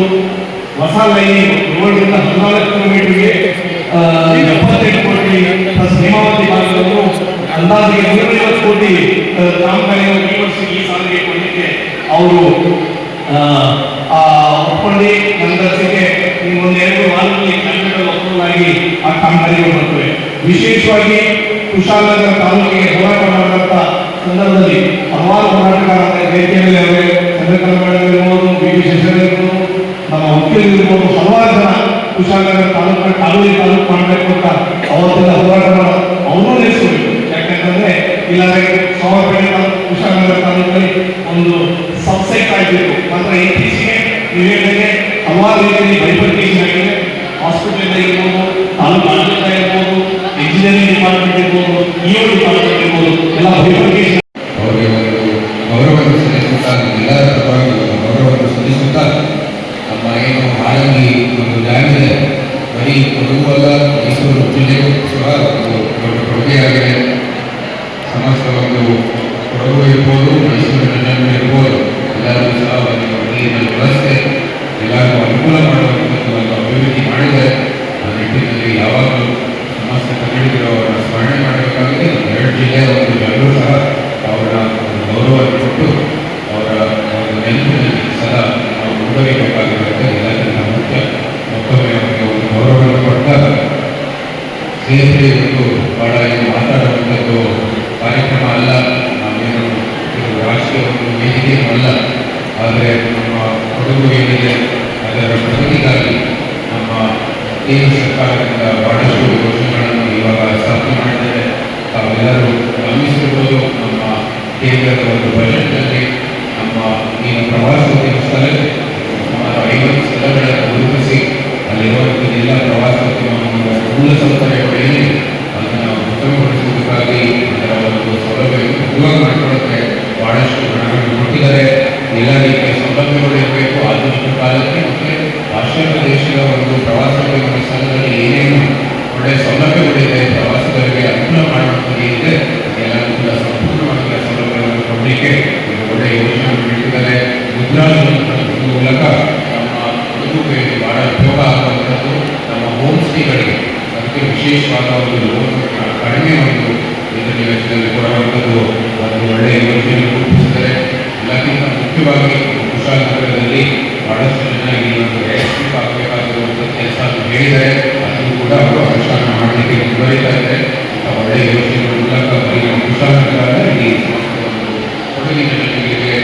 ಹೊಸ ಲೈನ್ 7 ರಿಂದ 14 ಕಿಲೋಮೀಟರ್ಗೆ 78 ಕೋಟಿ ಪ್ಲಸ್ ಹೇಮಾವತಿ ಭಾಗವನ್ನು ಅಂದಾಜಿಗೆ 150 ಕೋಟಿ ಕಾಮಗಾರಿಯನ್ನು ಈ ವರ್ಷ ಈ ಸಾಲಿಗೆ ಕೊಡಲಿಕ್ಕೆ ಅವರು ಒಪ್ಪಂದಿ ನಂತರಕ್ಕೆ ಒಂದು 2 ವಾರದಲ್ಲಿ ಕ್ಯಾಬಿನೆಟ್ ಅಪ್ರೂವಲ್ ಆಗಿ ಆ ಕಾಮಗಾರಿಗಳು ಬರ್ತವೆ. ವಿಶೇಷವಾಗಿ ಕುಶಾಲನಗರ ತಾಲೂಕಿಗೆ ಹೋರಾಟ ಮಾಡಿದಂಥ ಸಂದರ್ಭದಲ್ಲಿ ಹಲವಾರು ಹೋರಾಟಗಾರ ವೇದಿಕೆಯಲ್ಲಿ ಅವರೇ ಚಂದ್ರಕಾಂತ್ ಮೇಡಮ್ ಇರ್ಬೋದು, ಬಿ ಶಶಿಧರ್ ಇರ್ಬೋದು, ನಮ್ಮ ವಕೀಲರು ಇರ್ಬೋದು, ಹಲವಾರು ಜನ ಕುಶಾಲನಗರ ತಾಲೂಕು ಕಾಲೂರಿ ತಾಲೂಕು ಮಾಡಬೇಕು ಅಂತ ಅವತ್ತೆಲ್ಲ ಹೋರಾಟ ಅವರು ನಿಲ್ಲಿಸಬೇಕು. ಯಾಕಂತಂದ್ರೆ ಇಲ್ಲಾಂದ್ರೆ ಸೋಮಪೇಟೆ ತಾಲೂಕು ಕುಶಾಲನಗರ ತಾಲೂಕಲ್ಲಿ ಒಂದು ಸಬ್ಸೆಟ್ ಆಗಬೇಕು. ಮಾತ್ರ ಇತ್ತೀಚೆಗೆ ನೀವೇಳಿಗೆ ಹಲವಾರು ರೀತಿಯಲ್ಲಿ ಬೈಫರ್ಕೇಷನ್ ಆಗಿದೆ. ಹಾಸ್ಪಿಟಲ್ ಇರ್ಬೋದು, ತಾಲೂಕು ಆಡಳಿತ ಇರ್ಬೋದು, ಇಂಜಿನಿಯರಿಂಗ್ ಡಿಪಾರ್ಟ್ಮೆಂಟ್ ಇರ್ಬೋದು, ಇಒ ಡಿಪಾರ್ಟ್ಮೆಂಟ್ ಇರ್ಬೋದು, ಎಲ್ಲ ಬೈಫರ್ಕೇಷನ್ ಇರ್ಬೋದು, ಮೈಸೂರಿನ ಜನರು ಇರ್ಬೋದು, ಎಲ್ಲರೂ ಸಹ ಒಂದು ನೀರಿನ ವ್ಯವಸ್ಥೆ ಎಲ್ಲರಿಗೂ ಅನುಕೂಲ ಮಾಡುವಂಥದ್ದು ಒಂದು ಅಭಿವೃದ್ಧಿ ಮಾಡಿದರೆ ಆ ನಿಟ್ಟಿನಲ್ಲಿ ಯಾವಾಗಲೂ ಸಮಸ್ತ ಕನ್ನಡಿಗರು ಅವರ ಸ್ಮರಣೆ ಮಾಡಬೇಕಾಗಿದೆ. 2 ಜಿಲ್ಲೆಯ ಒಂದು ಜನರು ಸಹ ಅವರ ಗೌರವ ಕೊಟ್ಟು ಅವರ ಒಂದು ನೆನಪಿನಲ್ಲಿ ಸದಾ ನಾವು ಮುಂದುವರಿಬೇಕಾಗಿರುತ್ತೆ. ಎಲ್ಲಕ್ಕಿಂತ ಮುಖ್ಯ ಮತ್ತೊಮ್ಮೆ ಅವರಿಗೆ ಒಂದು ಗೌರವವನ್ನು ಕೊಟ್ಟಾಗ ಸ್ನೇಹಿತರೆ, ಇವತ್ತು ಭಾಳ ಇದು ಮಾತಾಡುವಂಥದ್ದು ಕಾರ್ಯಕ್ರಮ ಅಲ್ಲ, ನಾವೇನು ಇದು ರಾಷ್ಟ್ರೀಯ ಒಂದು ವೇದಿಕೆಯೂ ಅಲ್ಲ. ಆದರೆ ನಮ್ಮ ಕೊಡಗು ಏನಿದೆ ಅದರ ಪ್ರಗತಿಗಾಗಿ ನಮ್ಮ ಕೇಂದ್ರ ಸರ್ಕಾರದಿಂದ ಬಹಳಷ್ಟು ಯೋಜನೆಗಳನ್ನು ಇವಾಗ ಸ್ಥಾಪನೆ ಮಾಡಿದರೆ ತಾವೆಲ್ಲರೂ ಗಮನಿಸಿರ್ಬೋದು. ನಮ್ಮ ಕೇಂದ್ರದ ಒಂದು ಬಜೆಟ್ನಲ್ಲಿ ನಮ್ಮ ಈ ಪ್ರವಾಸೋದ್ಯಮ ಸ್ಥಳಕ್ಕೆ ಸುಮಾರು 50 ಸ್ಥಳಗಳನ್ನು ಗುರುತಿಸಿ ಅಲ್ಲಿರುವಂಥದ್ದೆಲ್ಲ ಪ್ರವಾಸೋದ್ಯಮ ಮೂಲಸೌಕರ್ಯಗಳೇನೆ ಅದನ್ನು ಉತ್ತಮಗೊಳಿಸುವುದಕ್ಕಾಗಿ ಅದರ ಒಂದು ಸೌಲಭ್ಯವನ್ನು ಉಪಯೋಗ ಮಾಡಿಕೊಳ್ಳಕ್ಕೆ ಬಹಳಷ್ಟು ಹಣಗಳನ್ನು ಕೊಟ್ಟಿದ್ದಾರೆ. ಎಲ್ಲ ರೀತಿಯ ಸೌಲಭ್ಯಗಳು ಇರಬೇಕು ಆಧುನಿಕ ಕಾಲಕ್ಕೆ. ಮತ್ತು ಪಾಶ್ಚಾತ್ಯ ದೇಶದ ಒಂದು ಪ್ರವಾಸೋದ್ಯಮ ಸ್ಥಳದಲ್ಲಿ ಏನೇನು ಒಳ್ಳೆಯ ಸೌಲಭ್ಯಗಳಿದೆ, ಪ್ರವಾಸಿಗರಿಗೆ ಅನುಕೂಲ ಮಾಡುವಂಥದ್ದು ಇದೆ, ಎಲ್ಲರೂ ಕೂಡ ಸಂಪೂರ್ಣವಾಗಿ ಸೌಲಭ್ಯವನ್ನು ಕೊಡಲಿಕ್ಕೆ ಒಳ್ಳೆಯ ಯೋಜನೆಯನ್ನು ನೀಡಿದ್ದಾರೆ. ಮುದ್ರಾ ಮೂಲಕ ನಮ್ಮ ಕೊಡಗುಗೆ ಬಹಳ ಉಪಯೋಗ ಆಗುವಂಥದ್ದು. ನಮ್ಮ ಹೋಮ್ ಸ್ಟೇಗಳಿಗೆ ಅದಕ್ಕೆ ವಿಶೇಷವಾದ ಒಂದು ಲೋನ್ ಕಡಿಮೆ ಒಂದು ಇದರ ವೆಚ್ಚದಲ್ಲಿ ಕೊಡುವಂಥದ್ದು ಒಂದು ಒಳ್ಳೆಯ ಯೋಜನೆಯನ್ನು ರೂಪಿಸಿದರೆ. ಎಲ್ಲಕ್ಕಿಂತ ಮುಖ್ಯವಾಗಿ ಕುಶಾಲನಗರದಲ್ಲಿ ಬಹಳಷ್ಟು ಜನ ಈ ಒಂದು ಎಸ್ಟಿಪ್ ಆಗಬೇಕಾಗಿರುವಂಥ ಕೆಲಸ ಹೇಳಿದರೆ ಅದು ಕೂಡ ಅವರು ಅನುಷ್ಠಾನ ಮಾಡಲಿಕ್ಕೆ ಮುಂದುವರಿತಾ ಇದೆ. ಒಳ್ಳೆಯ ಯೋಜನೆಗಳ ಮೂಲಕ ಬರೀ ಕುಶಾಲನಗರ ಈ ಒಂದು ಕೊಡಗಿನ ಜನರಿಗೆ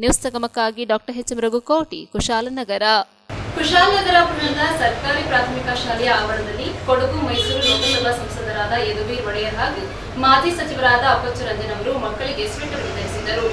news doctor H Mrugukoti, Kushalnagar. Kushalnagar ಪಟ್ಟಣದ ಸರ್ಕಾರಿ ಪ್ರಾಥಮಿಕ ಶಾಲೆಯ ಆವರಣದಲ್ಲಿ ಕೊಡಗು ಮೈಸೂರು ಲೋಕಸಭಾ ಸಂಸದರಾದ ಯದುವೀರ್ ಒಡೆಯರ್ ಹಾಗೂ ಮಾಜಿ ಸಚಿವರಾದ ಅಪ್ಪಚ್ಚು ರಂಜನ್ ಅವರು ಮಕ್ಕಳಿಗೆ ಸ್ವೆಟರ್ ವಿತರಿಸಿದರು.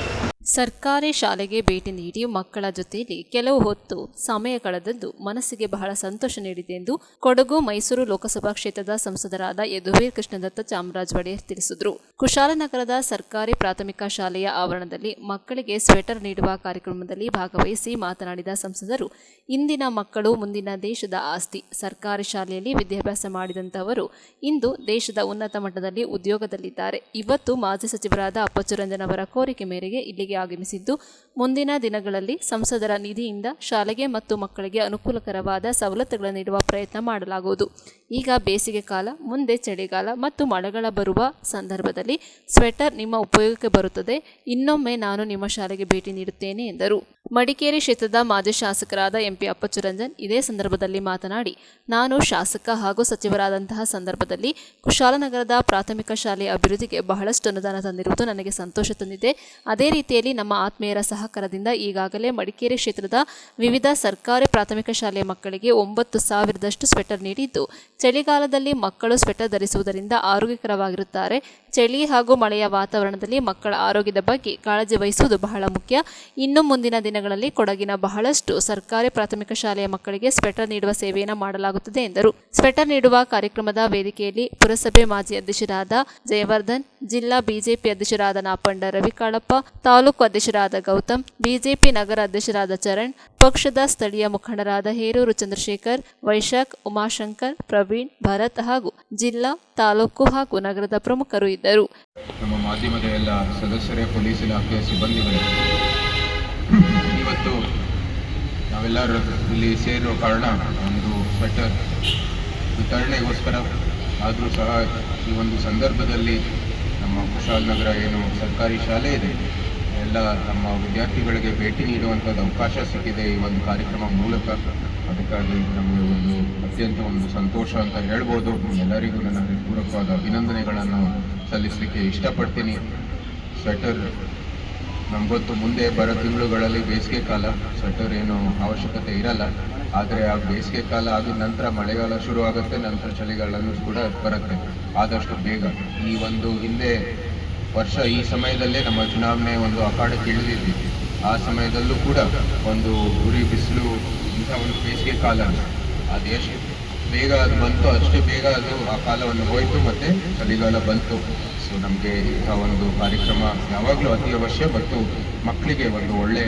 ಸರ್ಕಾರಿ ಶಾಲೆಗೆ ಭೇಟಿ ನೀಡಿ ಮಕ್ಕಳ ಜೊತೆಯಲ್ಲಿ ಕೆಲವು ಹೊತ್ತು ಸಮಯ ಕಳೆದದ್ದು ಮನಸ್ಸಿಗೆ ಬಹಳ ಸಂತೋಷ ನೀಡಿದೆ ಎಂದು ಕೊಡಗು ಮೈಸೂರು ಲೋಕಸಭಾ ಕ್ಷೇತ್ರದ ಸಂಸದರಾದ ಯದುವೀರ್ ಕೃಷ್ಣದತ್ತ ಚಾಮರಾಜ ಒಡೆಯರ್ ತಿಳಿಸಿದರು. ಕುಶಾಲನಗರದ ಸರ್ಕಾರಿ ಪ್ರಾಥಮಿಕ ಶಾಲೆಯ ಆವರಣದಲ್ಲಿ ಮಕ್ಕಳಿಗೆ ಸ್ವೆಟರ್ ನೀಡುವ ಕಾರ್ಯಕ್ರಮದಲ್ಲಿ ಭಾಗವಹಿಸಿ ಮಾತನಾಡಿದ ಸಂಸದರು, ಇಂದಿನ ಮಕ್ಕಳು ಮುಂದಿನ ದೇಶದ ಆಸ್ತಿ. ಸರ್ಕಾರಿ ಶಾಲೆಯಲ್ಲಿ ವಿದ್ಯಾಭ್ಯಾಸ ಮಾಡಿದಂತವರು ಇಂದು ದೇಶದ ಉನ್ನತ ಮಟ್ಟದಲ್ಲಿ ಉದ್ಯೋಗದಲ್ಲಿದ್ದಾರೆ. ಇವತ್ತು ಮಾಜಿ ಸಚಿವರಾದ ಅಪ್ಪಚ್ಚು ರಂಜನ್ ಅವರ ಕೋರಿಕೆ ಮೇರೆಗೆ ಇಲ್ಲಿಗೆ ಆಗಮಿಸಿದ್ದು, ಮುಂದಿನ ದಿನಗಳಲ್ಲಿ ಸಂಸದರ ನಿಧಿಯಿಂದ ಶಾಲೆಗೆ ಮತ್ತು ಮಕ್ಕಳಿಗೆ ಅನುಕೂಲಕರವಾದ ಸವಲತ್ತುಗಳನ್ನು ನೀಡುವ ಪ್ರಯತ್ನ ಮಾಡಲಾಗುವುದು. ಈಗ ಬೇಸಿಗೆ ಕಾಲ, ಮುಂದೆ ಚಳಿಗಾಲ ಮತ್ತು ಮಳೆಗಾಲ ಬರುವ ಸಂದರ್ಭದಲ್ಲಿ ಸ್ವೆಟರ್ ನಿಮ್ಮ ಉಪಯೋಗಕ್ಕೆ ಬರುತ್ತದೆ. ಇನ್ನೊಮ್ಮೆ ನಾನು ನಿಮ್ಮ ಶಾಲೆಗೆ ಭೇಟಿ ನೀಡುತ್ತೇನೆ ಎಂದರು. ಮಡಿಕೇರಿ ಕ್ಷೇತ್ರದ ಮಾಜಿ ಶಾಸಕರಾದ ಎಂಪಿ ಅಪ್ಪಚ್ಚು ರಂಜನ್ ಇದೇ ಸಂದರ್ಭದಲ್ಲಿ ಮಾತನಾಡಿ, ನಾನು ಶಾಸಕ ಹಾಗೂ ಸಚಿವರಾದಂತಹ ಸಂದರ್ಭದಲ್ಲಿ ಕುಶಾಲನಗರದ ಪ್ರಾಥಮಿಕ ಶಾಲೆಯ ಅಭಿವೃದ್ಧಿಗೆ ಬಹಳಷ್ಟು ಅನುದಾನ ತಂದಿರುವುದು ನನಗೆ ಸಂತೋಷ ತಂದಿದೆ. ಅದೇ ರೀತಿಯಲ್ಲಿ ನಮ್ಮ ಆತ್ಮೀಯರ ಸಹಕಾರದಿಂದ ಈಗಾಗಲೇ ಮಡಿಕೇರಿ ಕ್ಷೇತ್ರದ ವಿವಿಧ ಸರ್ಕಾರಿ ಪ್ರಾಥಮಿಕ ಶಾಲೆಯ ಮಕ್ಕಳಿಗೆ 9,000ದಷ್ಟು ಸ್ವೆಟರ್ ನೀಡಿದ್ದು, ಚಳಿಗಾಲದಲ್ಲಿ ಮಕ್ಕಳು ಸ್ವೆಟರ್ ಧರಿಸುವುದರಿಂದ ಆರೋಗ್ಯಕರವಾಗಿರುತ್ತಾರೆ. ಚಳಿ ಹಾಗೂ ಮಳೆಯ ವಾತಾವರಣದಲ್ಲಿ ಮಕ್ಕಳ ಆರೋಗ್ಯದ ಬಗ್ಗೆ ಕಾಳಜಿ ವಹಿಸುವುದು ಬಹಳ ಮುಖ್ಯ. ಇನ್ನು ಮುಂದಿನ ದಿನಗಳಲ್ಲಿ ಕೊಡಗಿನ ಬಹಳಷ್ಟು ಸರ್ಕಾರಿ ಪ್ರಾಥಮಿಕ ಶಾಲೆಯ ಮಕ್ಕಳಿಗೆ ಸ್ವೆಟರ್ ನೀಡುವ ಸೇವೆಯನ್ನು ಮಾಡಲಾಗುತ್ತದೆ ಎಂದರು. ಸ್ವೆಟರ್ ನೀಡುವ ಕಾರ್ಯಕ್ರಮದ ವೇದಿಕೆಯಲ್ಲಿ ಪುರಸಭೆ ಮಾಜಿ ಅಧ್ಯಕ್ಷರಾದ ಜಯವರ್ಧನ್, ಜಿಲ್ಲಾ ಬಿಜೆಪಿ ಅಧ್ಯಕ್ಷರಾದ ನಾಪಂಡ ರವಿ ಕಾಳಪ್ಪ, ತಾಲೂಕು ಅಧ್ಯಕ್ಷರಾದ ಗೌತಮ್, ಗೌತಮ್, ಬಿಜೆಪಿ ನಗರ ಅಧ್ಯಕ್ಷರಾದ ಚರಣ್, ಪಕ್ಷದ ಸ್ಥಳೀಯ ಮುಖಂಡರಾದ ಹೇರೂರು ಚಂದ್ರಶೇಖರ್, ವೈಶಾಖ್, ಉಮಾಶಂಕರ್, ಪ್ರವೀಣ್, ಭರತ್ ಹಾಗೂ ಜಿಲ್ಲಾ, ತಾಲೂಕು ಹಾಗೂ ನಗರದ ಪ್ರಮುಖರು ಇದ್ದರು. ನಮ್ಮ ಮಾಧ್ಯಮದ ಎಲ್ಲ ಸದಸ್ಯರೇ, ಪೊಲೀಸ್ ಇಲಾಖೆಯ ಸಿಬ್ಬಂದಿಗಳು, ಇವತ್ತು ನಾವೆಲ್ಲರೂ ಇಲ್ಲಿ ಸೇರೋ ಕಾರಣ ಒಂದು ಸ್ವೆಟರ್ ವಿತರಣೆಗೋಸ್ಕರ. ಆದರೂ ಸಹ ಈ ಒಂದು ಸಂದರ್ಭದಲ್ಲಿ ನಮ್ಮ ಕುಶಾಲನಗರ ಏನು ಸರ್ಕಾರಿ ಶಾಲೆ ಇದೆ, ಎಲ್ಲ ನಮ್ಮ ವಿದ್ಯಾರ್ಥಿಗಳಿಗೆ ಭೇಟಿ ನೀಡುವಂಥದ್ದು ಅವಕಾಶ ಸಿಕ್ಕಿದೆ ಈ ಒಂದು ಕಾರ್ಯಕ್ರಮ ಮೂಲಕ. ಅದಕ್ಕಾಗಿ ನಮಗೆ ಅತ್ಯಂತ ಸಂತೋಷ ಅಂತ ಹೇಳ್ಬೋದು. ಎಲ್ಲರಿಗೂ ನನ್ನ ಹೃತ್ಪೂರ್ವಕವಾದ ಅಭಿನಂದನೆಗಳನ್ನು ಸಲ್ಲಿಸಲಿಕ್ಕೆ ಇಷ್ಟಪಡ್ತೀನಿ. ಸ್ವೆಟರ್ ನಮಗೊತ್ತು ಮುಂದೆ ಬರೋ ತಿಂಗಳುಗಳಲ್ಲಿ ಬೇಸಿಗೆ ಕಾಲ, ಸ್ವೆಟರ್ ಏನು ಅವಶ್ಯಕತೆ ಇರಲ್ಲ. ಆದರೆ ಆ ಬೇಸಿಗೆ ಕಾಲ ಆಗಿದ ನಂತರ ಮಳೆಗಾಲ ಶುರು ಆಗುತ್ತೆ, ನಂತರ ಚಳಿಗಾಲನೂ ಕೂಡ ಬರುತ್ತೆ. ಆದಷ್ಟು ಬೇಗ ಈ ಹಿಂದೆ ವರ್ಷ ಈ ಸಮಯದಲ್ಲೇ ನಮ್ಮ ಚುನಾವಣೆ ಅಖಾಡಕ್ಕೆ ಇಳಿದಿದ್ವಿ. ಆ ಸಮಯದಲ್ಲೂ ಕೂಡ ಉರಿ ಬಿಸಿಲು ಇಂಥ ಬೇಸಿಗೆ ಕಾಲ ಅದು ಎಷ್ಟು ಬೇಗ ಅದು ಬಂತು, ಅಷ್ಟೇ ಬೇಗ ಅದು ಆ ಕಾಲವನ್ನು ಹೋಯಿತು, ಮತ್ತು ಚಳಿಗಾಲ ಬಂತು. ಸೊ ನಮಗೆ ಇಂಥ ಕಾರ್ಯಕ್ರಮ ಯಾವಾಗಲೂ ಅತಿ ಅವಶ್ಯ, ಮತ್ತು ಮಕ್ಕಳಿಗೆ ಒಳ್ಳೆ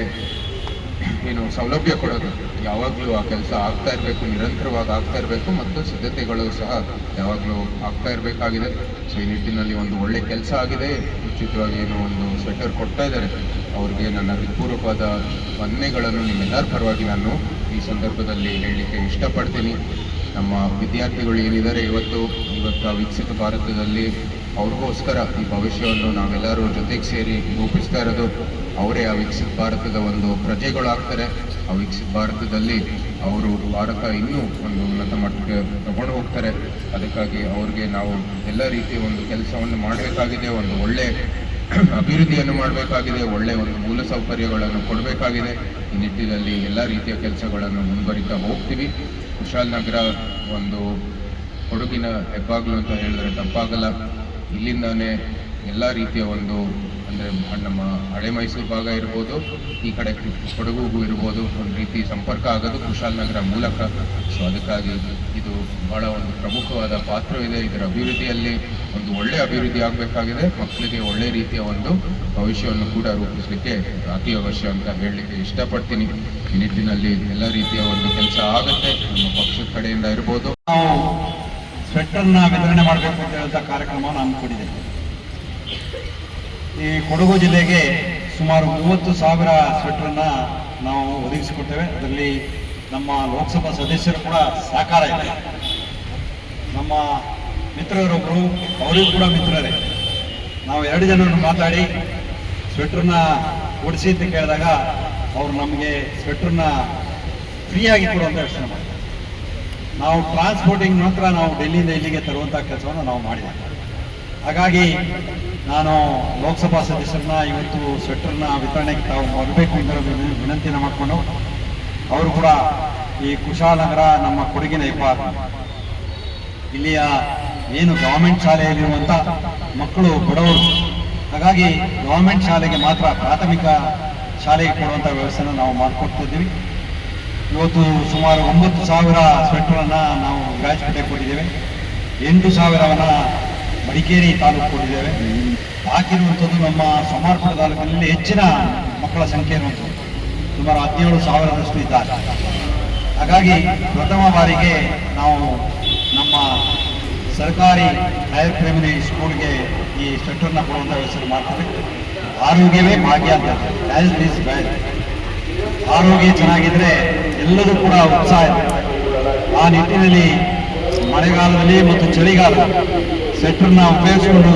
ಸೌಲಭ್ಯ ಕೊಡೋದು ಯಾವಾಗಲೂ ಆ ಕೆಲಸ ಆಗ್ತಾ ಇರಬೇಕು, ನಿರಂತರವಾಗಿ ಆಗ್ತಾ ಇರಬೇಕು, ಮತ್ತು ಸಿದ್ಧತೆಗಳು ಸಹ ಯಾವಾಗಲೂ ಆಗ್ತಾ ಇರಬೇಕಾಗಿದೆ. ಸೊ ಈ ನಿಟ್ಟಿನಲ್ಲಿ ಒಳ್ಳೆ ಕೆಲಸ ಆಗಿದೆ. ಉಚಿತವಾಗಿ ಸ್ವೆಟರ್ ಕೊಡ್ತಾ ಇದ್ದಾರೆ. ಅವ್ರಿಗೆ ನನ್ನ ಹೃತ್ಪೂರ್ವಕವಾದ ವಂದನೆಗಳನ್ನು ನಿಮ್ಮೆಲ್ಲರ ಪರವಾಗಿ ನಾನು ಈ ಸಂದರ್ಭದಲ್ಲಿ ಹೇಳಲಿಕ್ಕೆ ಇಷ್ಟಪಡ್ತೀನಿ. ನಮ್ಮ ವಿದ್ಯಾರ್ಥಿಗಳು ಏನಿದ್ದಾರೆ ಇವತ್ತು ವಿಕಸಿತ ಭಾರತದಲ್ಲಿ ಅವ್ರಿಗೋಸ್ಕರ ಈ ಭವಿಷ್ಯವನ್ನು ನಾವೆಲ್ಲರೂ ಜೊತೆಗೆ ಸೇರಿ ರೂಪಿಸ್ತಾ ಇರೋದು. ಅವರೇ ಆ ವಿಕಸಿತ ಭಾರತದ ಪ್ರಜೆಗಳಾಗ್ತಾರೆ. ಆ ವಿಕಸಿತ ಭಾರತದಲ್ಲಿ ಅವರು ಭಾರತ ಇನ್ನೂ ಉನ್ನತ ಮಟ್ಟಕ್ಕೆ ತಗೊಂಡು ಹೋಗ್ತಾರೆ. ಅದಕ್ಕಾಗಿ ಅವ್ರಿಗೆ ನಾವು ಎಲ್ಲ ರೀತಿಯ ಕೆಲಸವನ್ನು ಮಾಡಬೇಕಾಗಿದೆ, ಒಳ್ಳೆ ಅಭಿವೃದ್ಧಿಯನ್ನು ಮಾಡಬೇಕಾಗಿದೆ, ಒಳ್ಳೆ ಮೂಲ ಸೌಕರ್ಯಗಳನ್ನು ಕೊಡಬೇಕಾಗಿದೆ. ಈ ನಿಟ್ಟಿನಲ್ಲಿ ಎಲ್ಲ ರೀತಿಯ ಕೆಲಸಗಳನ್ನು ಮುಂದುವರಿತಾ ಹೋಗ್ತೀವಿ. ಕುಶಾಲನಗರ ಕೊಡಗಿನ ಹೆಬ್ಬಾಗ್ಲು ಅಂತ ಹೇಳಿದ್ರೆ ತಪ್ಪಾಗಲ್ಲ. ಇಲ್ಲಿಂದಾನೇ ಎಲ್ಲ ರೀತಿಯ ಅಂದರೆ ನಮ್ಮ ಹಳೆ ಮೈಸೂರು ಭಾಗ ಇರ್ಬೋದು, ಈ ಕಡೆ ಕೊಡಗುಗೂ ಇರ್ಬೋದು, ರೀತಿ ಸಂಪರ್ಕ ಆಗೋದು ಕುಶಾಲನಗರ ಮೂಲಕ. ಸೊ ಅದಕ್ಕಾಗಿ ಇದು ಬಹಳ ಪ್ರಮುಖವಾದ ಪಾತ್ರವಿದೆ. ಇದರ ಅಭಿವೃದ್ಧಿಯಲ್ಲಿ ಒಳ್ಳೆ ಅಭಿವೃದ್ಧಿ ಆಗಬೇಕಾಗಿದೆ. ಮಕ್ಕಳಿಗೆ ಒಳ್ಳೆ ರೀತಿಯ ಭವಿಷ್ಯವನ್ನು ಕೂಡ ರೂಪಿಸಲಿಕ್ಕೆ ಅತಿ ಅವಶ್ಯ ಅಂತ ಹೇಳಲಿಕ್ಕೆ ಇಷ್ಟಪಡ್ತೀನಿ. ಈ ನಿಟ್ಟಿನಲ್ಲಿ ಎಲ್ಲ ರೀತಿಯ ಕೆಲಸ ಆಗುತ್ತೆ. ನಮ್ಮ ಪಕ್ಷದ ಕಡೆಯಿಂದ ಇರ್ಬೋದು. ನಾವು ಸ್ವೆಟರ್ನ ವಿತರಣೆ ಮಾಡಬೇಕು ಅಂತ ಹೇಳುವಂಥ ಕಾರ್ಯಕ್ರಮವನ್ನು ಹಮ್ಮಿಕೊಂಡಿದ್ದೇವೆ. ಈ ಕೊಡಗು ಜಿಲ್ಲೆಗೆ ಸುಮಾರು 30,000 ಸ್ವೆಟರ್ನ ನಾವು ಒದಗಿಸಿಕೊಡ್ತೇವೆ. ಅದರಲ್ಲಿ ನಮ್ಮ ಲೋಕಸಭಾ ಸದಸ್ಯರು ಕೂಡ ಸಹಕಾರ ಇದೆ. ನಮ್ಮ ಮಿತ್ರರೊಬ್ಬರು, ಅವರಿಗೂ ಕೂಡ ಮಿತ್ರರೇ. ನಾವು 2 ಜನರನ್ನು ಮಾತಾಡಿ ಸ್ವೆಟರ್ನ ಕೊಡಿಸಿ ಅಂತ ಕೇಳಿದಾಗ ಅವರು ನಮಗೆ ಸ್ವೆಟರ್ನ ಫ್ರೀಯಾಗಿ ಕೊಡುವಂಥ ಯೋಚನೆ ಮಾಡಿದ್ದಾರೆ. ನಾವು ಟ್ರಾನ್ಸ್ಪೋರ್ಟಿಂಗ್ ಮಾತ್ರ ನಾವು ಡೆಲ್ಲಿಯಿಂದ ಇಲ್ಲಿಗೆ ತರುವಂಥ ಕೆಲಸವನ್ನು ನಾವು ಮಾಡಿದ್ದೇವೆ. ಹಾಗಾಗಿ ನಾನು ಲೋಕಸಭಾ ಸದಸ್ಯರನ್ನ ಇವತ್ತು ಸ್ವೆಟರ್ನ ವಿತರಣೆಗೆ ತಾವು ಬರಬೇಕು ಅಂತ ವಿನಂತಿಯನ್ನು ಮಾಡಿಕೊಂಡು, ಅವರು ಕೂಡ ಈ ಕುಶಾಲನಗರ ನಮ್ಮ ಕೊಡಗಿನ ಹೆಬ್ಬಾಗ್ಲು, ಇಲ್ಲಿಯ ಏನು ಗವರ್ಮೆಂಟ್ ಶಾಲೆಯಲ್ಲಿರುವಂಥ ಮಕ್ಕಳು ಬಡವರು. ಹಾಗಾಗಿ ಗವರ್ಮೆಂಟ್ ಶಾಲೆಗೆ ಮಾತ್ರ, ಪ್ರಾಥಮಿಕ ಶಾಲೆಗೆ ಕೊಡುವಂಥ ವ್ಯವಸ್ಥೆನ ನಾವು ಮಾಡಿಕೊಡ್ತಿದ್ದೀವಿ. ಇವತ್ತು ಸುಮಾರು 9,000 ಸ್ವೆಟರನ್ನು ನಾವು ವಿರಾಜಪೇಟೆ ಕೊಟ್ಟಿದ್ದೇವೆ. 8,000 ಮಡಿಕೇರಿ ತಾಲೂಕು ಕೊಟ್ಟಿದ್ದೇವೆ. ಹಾಕಿರುವಂಥದ್ದು ನಮ್ಮ ಸೋಮಾರಪುರ ತಾಲೂಕಿನಲ್ಲಿ ಹೆಚ್ಚಿನ ಮಕ್ಕಳ ಸಂಖ್ಯೆ ಇರುವಂಥದ್ದು, ಸುಮಾರು 17,000ದಷ್ಟು ಇದ್ದಾರೆ. ಹಾಗಾಗಿ ಪ್ರಥಮ ಬಾರಿಗೆ ನಾವು ನಮ್ಮ ಸರ್ಕಾರಿ ಹೈಯರ್ ಪ್ರೈಮರಿ ಸ್ಕೂಲ್ಗೆ ಈ ಸ್ವೆಟರ್ನ ಕೊಡುವಂಥ ವ್ಯವಸ್ಥೆ ಮಾಡ್ತೇವೆ. ಆರೋಗ್ಯವೇ ಭಾಗ್ಯ ಅಂತ, ಹೆಲ್ತ್ ಈಸ್ ವೆಲ್ತ್. ಆರೋಗ್ಯ ಚೆನ್ನಾಗಿದ್ರೆ ಎಲ್ಲದೂ ಕೂಡ ಉತ್ಸಾಹ ಇದೆ. ಆ ನಿಟ್ಟಿನಲ್ಲಿ ಮಳೆಗಾಲದಲ್ಲಿ ಮತ್ತು ಚಳಿಗಾಲ ಸ್ವೆಟರ್ನ ಉಪಯೋಗಿಸಿಕೊಂಡು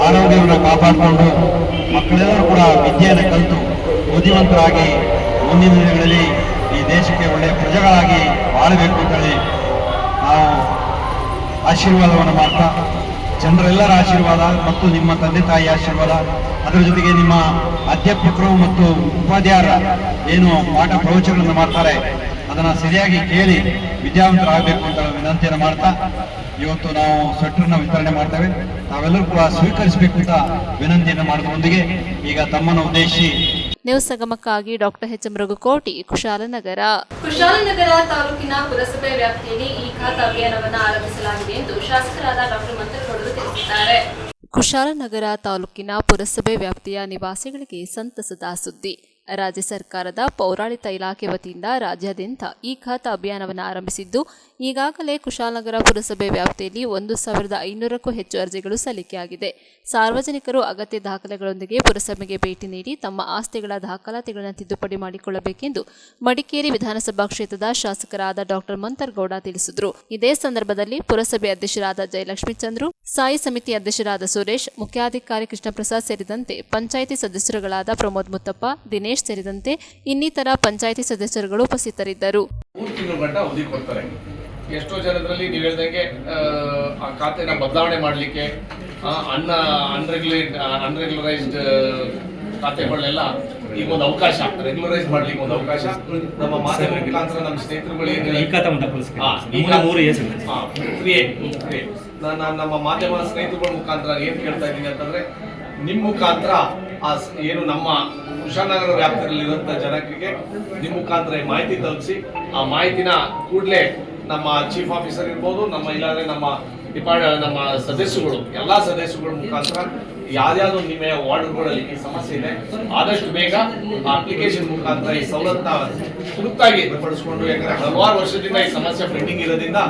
ಆರೋಗ್ಯವನ್ನು ಕಾಪಾಡಿಕೊಂಡು ಮಕ್ಕಳೆಲ್ಲರೂ ಕೂಡ ವಿದ್ಯೆಯನ್ನು ಕಲಿತು ಬುದ್ಧಿವಂತರಾಗಿ ಮುಂದಿನ ದಿನಗಳಲ್ಲಿ ಈ ದೇಶಕ್ಕೆ ಒಳ್ಳೆಯ ಪ್ರಜೆಗಳಾಗಿ ಬಾಳಬೇಕು ಅಂತೇಳಿ ನಾವು ಆಶೀರ್ವಾದವನ್ನು ಮಾಡ್ತಾ, ಜನರೆಲ್ಲರ ಆಶೀರ್ವಾದ ಮತ್ತು ನಿಮ್ಮ ತಂದೆ ತಾಯಿ ಆಶೀರ್ವಾದ, ಅದರ ಜೊತೆಗೆ ನಿಮ್ಮ ಅಧ್ಯಾಪಕರು ಮತ್ತು ಉಪಾಧ್ಯಾಯರ ಏನು ಪಾಠ ಪ್ರವಚನಗಳನ್ನು ಮಾಡ್ತಾರೆ ಅದನ್ನು ಸರಿಯಾಗಿ ಕೇಳಿ ವಿದ್ಯಾವಂತರಾಗಬೇಕು ಅಂತ ವಿನಂತಿಯನ್ನು ಮಾಡ್ತಾ, ಇವತ್ತು ನಾವು ಸ್ವೆಟರ್ನ ವಿತರಣೆ ಮಾಡ್ತೇವೆ. ತಾವೆಲ್ಲರೂ ಕೂಡ ಸ್ವೀಕರಿಸಬೇಕು ಅಂತ ವಿನಂತಿಯನ್ನು ಮಾಡೋದ್ರೊಂದಿಗೆ ಈಗ ತಮ್ಮನ್ನು ಉದ್ದೇಶಿಸಿ ನ್ಯೂಸ್ ಸಂಗಮಕ್ಕಾಗಿ doctor H M Raghukoti, Kushalnagar. Kushalnagar ತಾಲೂಕಿನ ಪುರಸಭೆ ವ್ಯಾಪ್ತಿಯಲ್ಲಿ ಈ ಖಾತಾ ಅಭಿಯಾನವನ್ನು ಆರಂಭಿಸಲಾಗಿದೆ ಎಂದು ಶಾಸಕರಾದ ಡಾಕ್ಟರ್ ಮಂತ್ರಗೌಡರು ತಿಳಿಸಿದ್ದಾರೆ. ಕುಶಾಲನಗರ ತಾಲೂಕಿನ ಪುರಸಭೆ ವ್ಯಾಪ್ತಿಯ ನಿವಾಸಿಗಳಿಗೆ ಸಂತಸದ ಸುದ್ದಿ. ರಾಜ್ಯ ಸರ್ಕಾರದ ಪೌರಾಡಳಿತ ಇಲಾಖೆ ವತಿಯಿಂದ ರಾಜ್ಯಾದ್ಯಂತ ಈ ಖಾತಾ ಅಭಿಯಾನವನ್ನು ಆರಂಭಿಸಿದ್ದು, ಈಗಾಗಲೇ ಕುಶಾಲನಗರ ಪುರಸಭೆ ವ್ಯಾಪ್ತಿಯಲ್ಲಿ 1,500ಕ್ಕೂ ಹೆಚ್ಚು ಅರ್ಜಿಗಳು ಸಲ್ಲಿಕೆಯಾಗಿದೆ. ಸಾರ್ವಜನಿಕರು ಅಗತ್ಯ ದಾಖಲೆಗಳೊಂದಿಗೆ ಪುರಸಭೆಗೆ ಭೇಟಿ ನೀಡಿ ತಮ್ಮ ಆಸ್ತಿಗಳ ದಾಖಲಾತಿಗಳನ್ನು ತಿದ್ದುಪಡಿ ಮಾಡಿಕೊಳ್ಳಬೇಕೆಂದು ಮಡಿಕೇರಿ ವಿಧಾನಸಭಾ ಕ್ಷೇತ್ರದ ಶಾಸಕರಾದ ಡಾಕ್ಟರ್ ಮಂತರ್ಗೌಡ ತಿಳಿಸಿದರು. ಇದೇ ಸಂದರ್ಭದಲ್ಲಿ ಪುರಸಭೆ ಅಧ್ಯಕ್ಷರಾದ ಜಯಲಕ್ಷ್ಮಿ ಚಂದ್ರು, ಸ್ಥಾಯಿ ಸಮಿತಿ ಅಧ್ಯಕ್ಷರಾದ ಸುರೇಶ್, ಮುಖ್ಯಾಧಿಕಾರಿ ಕೃಷ್ಣಪ್ರಸಾದ್ ಸೇರಿದಂತೆ ಪಂಚಾಯಿತಿ ಸದಸ್ಯರುಗಳಾದ ಪ್ರಮೋದ್ ಮುತ್ತಪ್ಪ, ದಿನೇಶ್ ಸೇರಿದಂತೆ ಇನ್ನಿತರ ಪಂಚಾಯಿತಿ ಸದಸ್ಯರುಗಳು ಉಪಸ್ಥಿತರಿದ್ದರು. 3 ತಿಂಗಳ ಗಂಟ ಅವಧಿ ಕೊಡ್ತಾರೆ. ಎಷ್ಟೋ ಜನರಲ್ಲಿ ನೀವು ಹೇಳ್ದಂಗೆ ಆ ಖಾತೆನ ಬದಲಾವಣೆ ಮಾಡಲಿಕ್ಕೆ ಅನ್ರೆಗ್ಯುಲರೈಸ್ಡ್ ಖಾತೆಗಳನ್ನೆಲ್ಲ ಈಗ ಒಂದು ಅವಕಾಶ, ರೆಗ್ಯುಲರೈಸ್ ಮಾಡ್ಲಿಕ್ಕೆ ಒಂದು ಅವಕಾಶ ನಮ್ಮ ಮಾಧ್ಯಮ ಮುಖಾಂತರ ನಮ್ಮ ಸ್ನೇಹಿತರುಗಳು ನಮ್ಮ ಮಾಧ್ಯಮ ಸ್ನೇಹಿತರುಗಳ ಮುಖಾಂತರ ಏನ್ ಕೇಳ್ತಾ ಇದ್ದೀನಿ ಅಂತಂದ್ರೆ, ನಿಮ್ಮ ಮುಖಾಂತರ ಏನು ನಮ್ಮ ಕುಶಾಲನಗರ ವ್ಯಾಪ್ತಿಯಲ್ಲಿರುವಂತ ಜನಕ್ಕೆ ನಿಮ್ಮ ಮುಖಾಂತರ ಮಾಹಿತಿ ತಲುಪಿಸಿ, ಆ ಮಾಹಿತಿನ ಕೂಡಲೇ ನಮ್ಮ ಚೀಫ್ ಆಫೀಸರ್ ಇರ್ಬೋದು, ನಮ್ಮ ಇಲ್ಲಾಂದ್ರೆ ನಮ್ಮ ನಮ್ಮ ಸದಸ್ಯರುಗಳು, ಎಲ್ಲಾ ಸದಸ್ಯರುಗಳ ಮುಖಾಂತರ ಯಾವ್ಯಾವ್ದು ನಿಮ್ಮ ವಾರ್ಡ್ಗಳಲ್ಲಿ ಈ ಸಮಸ್ಯೆ ಇದೆ ಆದಷ್ಟು ಬೇಗ ಅಪ್ಲಿಕೇಶನ್ ಮುಖಾಂತರ ಈ ಸವಲತ್ತ ತುರ್ತಾಗಿ ಪಡಿಸ್ಕೊಂಡು, ಯಾಕಂದ್ರೆ ಹಲವಾರು ವರ್ಷದಿಂದ ಈ ಸಮಸ್ಯೆ ಪೆಂಡಿಂಗ್ ಇರೋದ್ರಿಂದ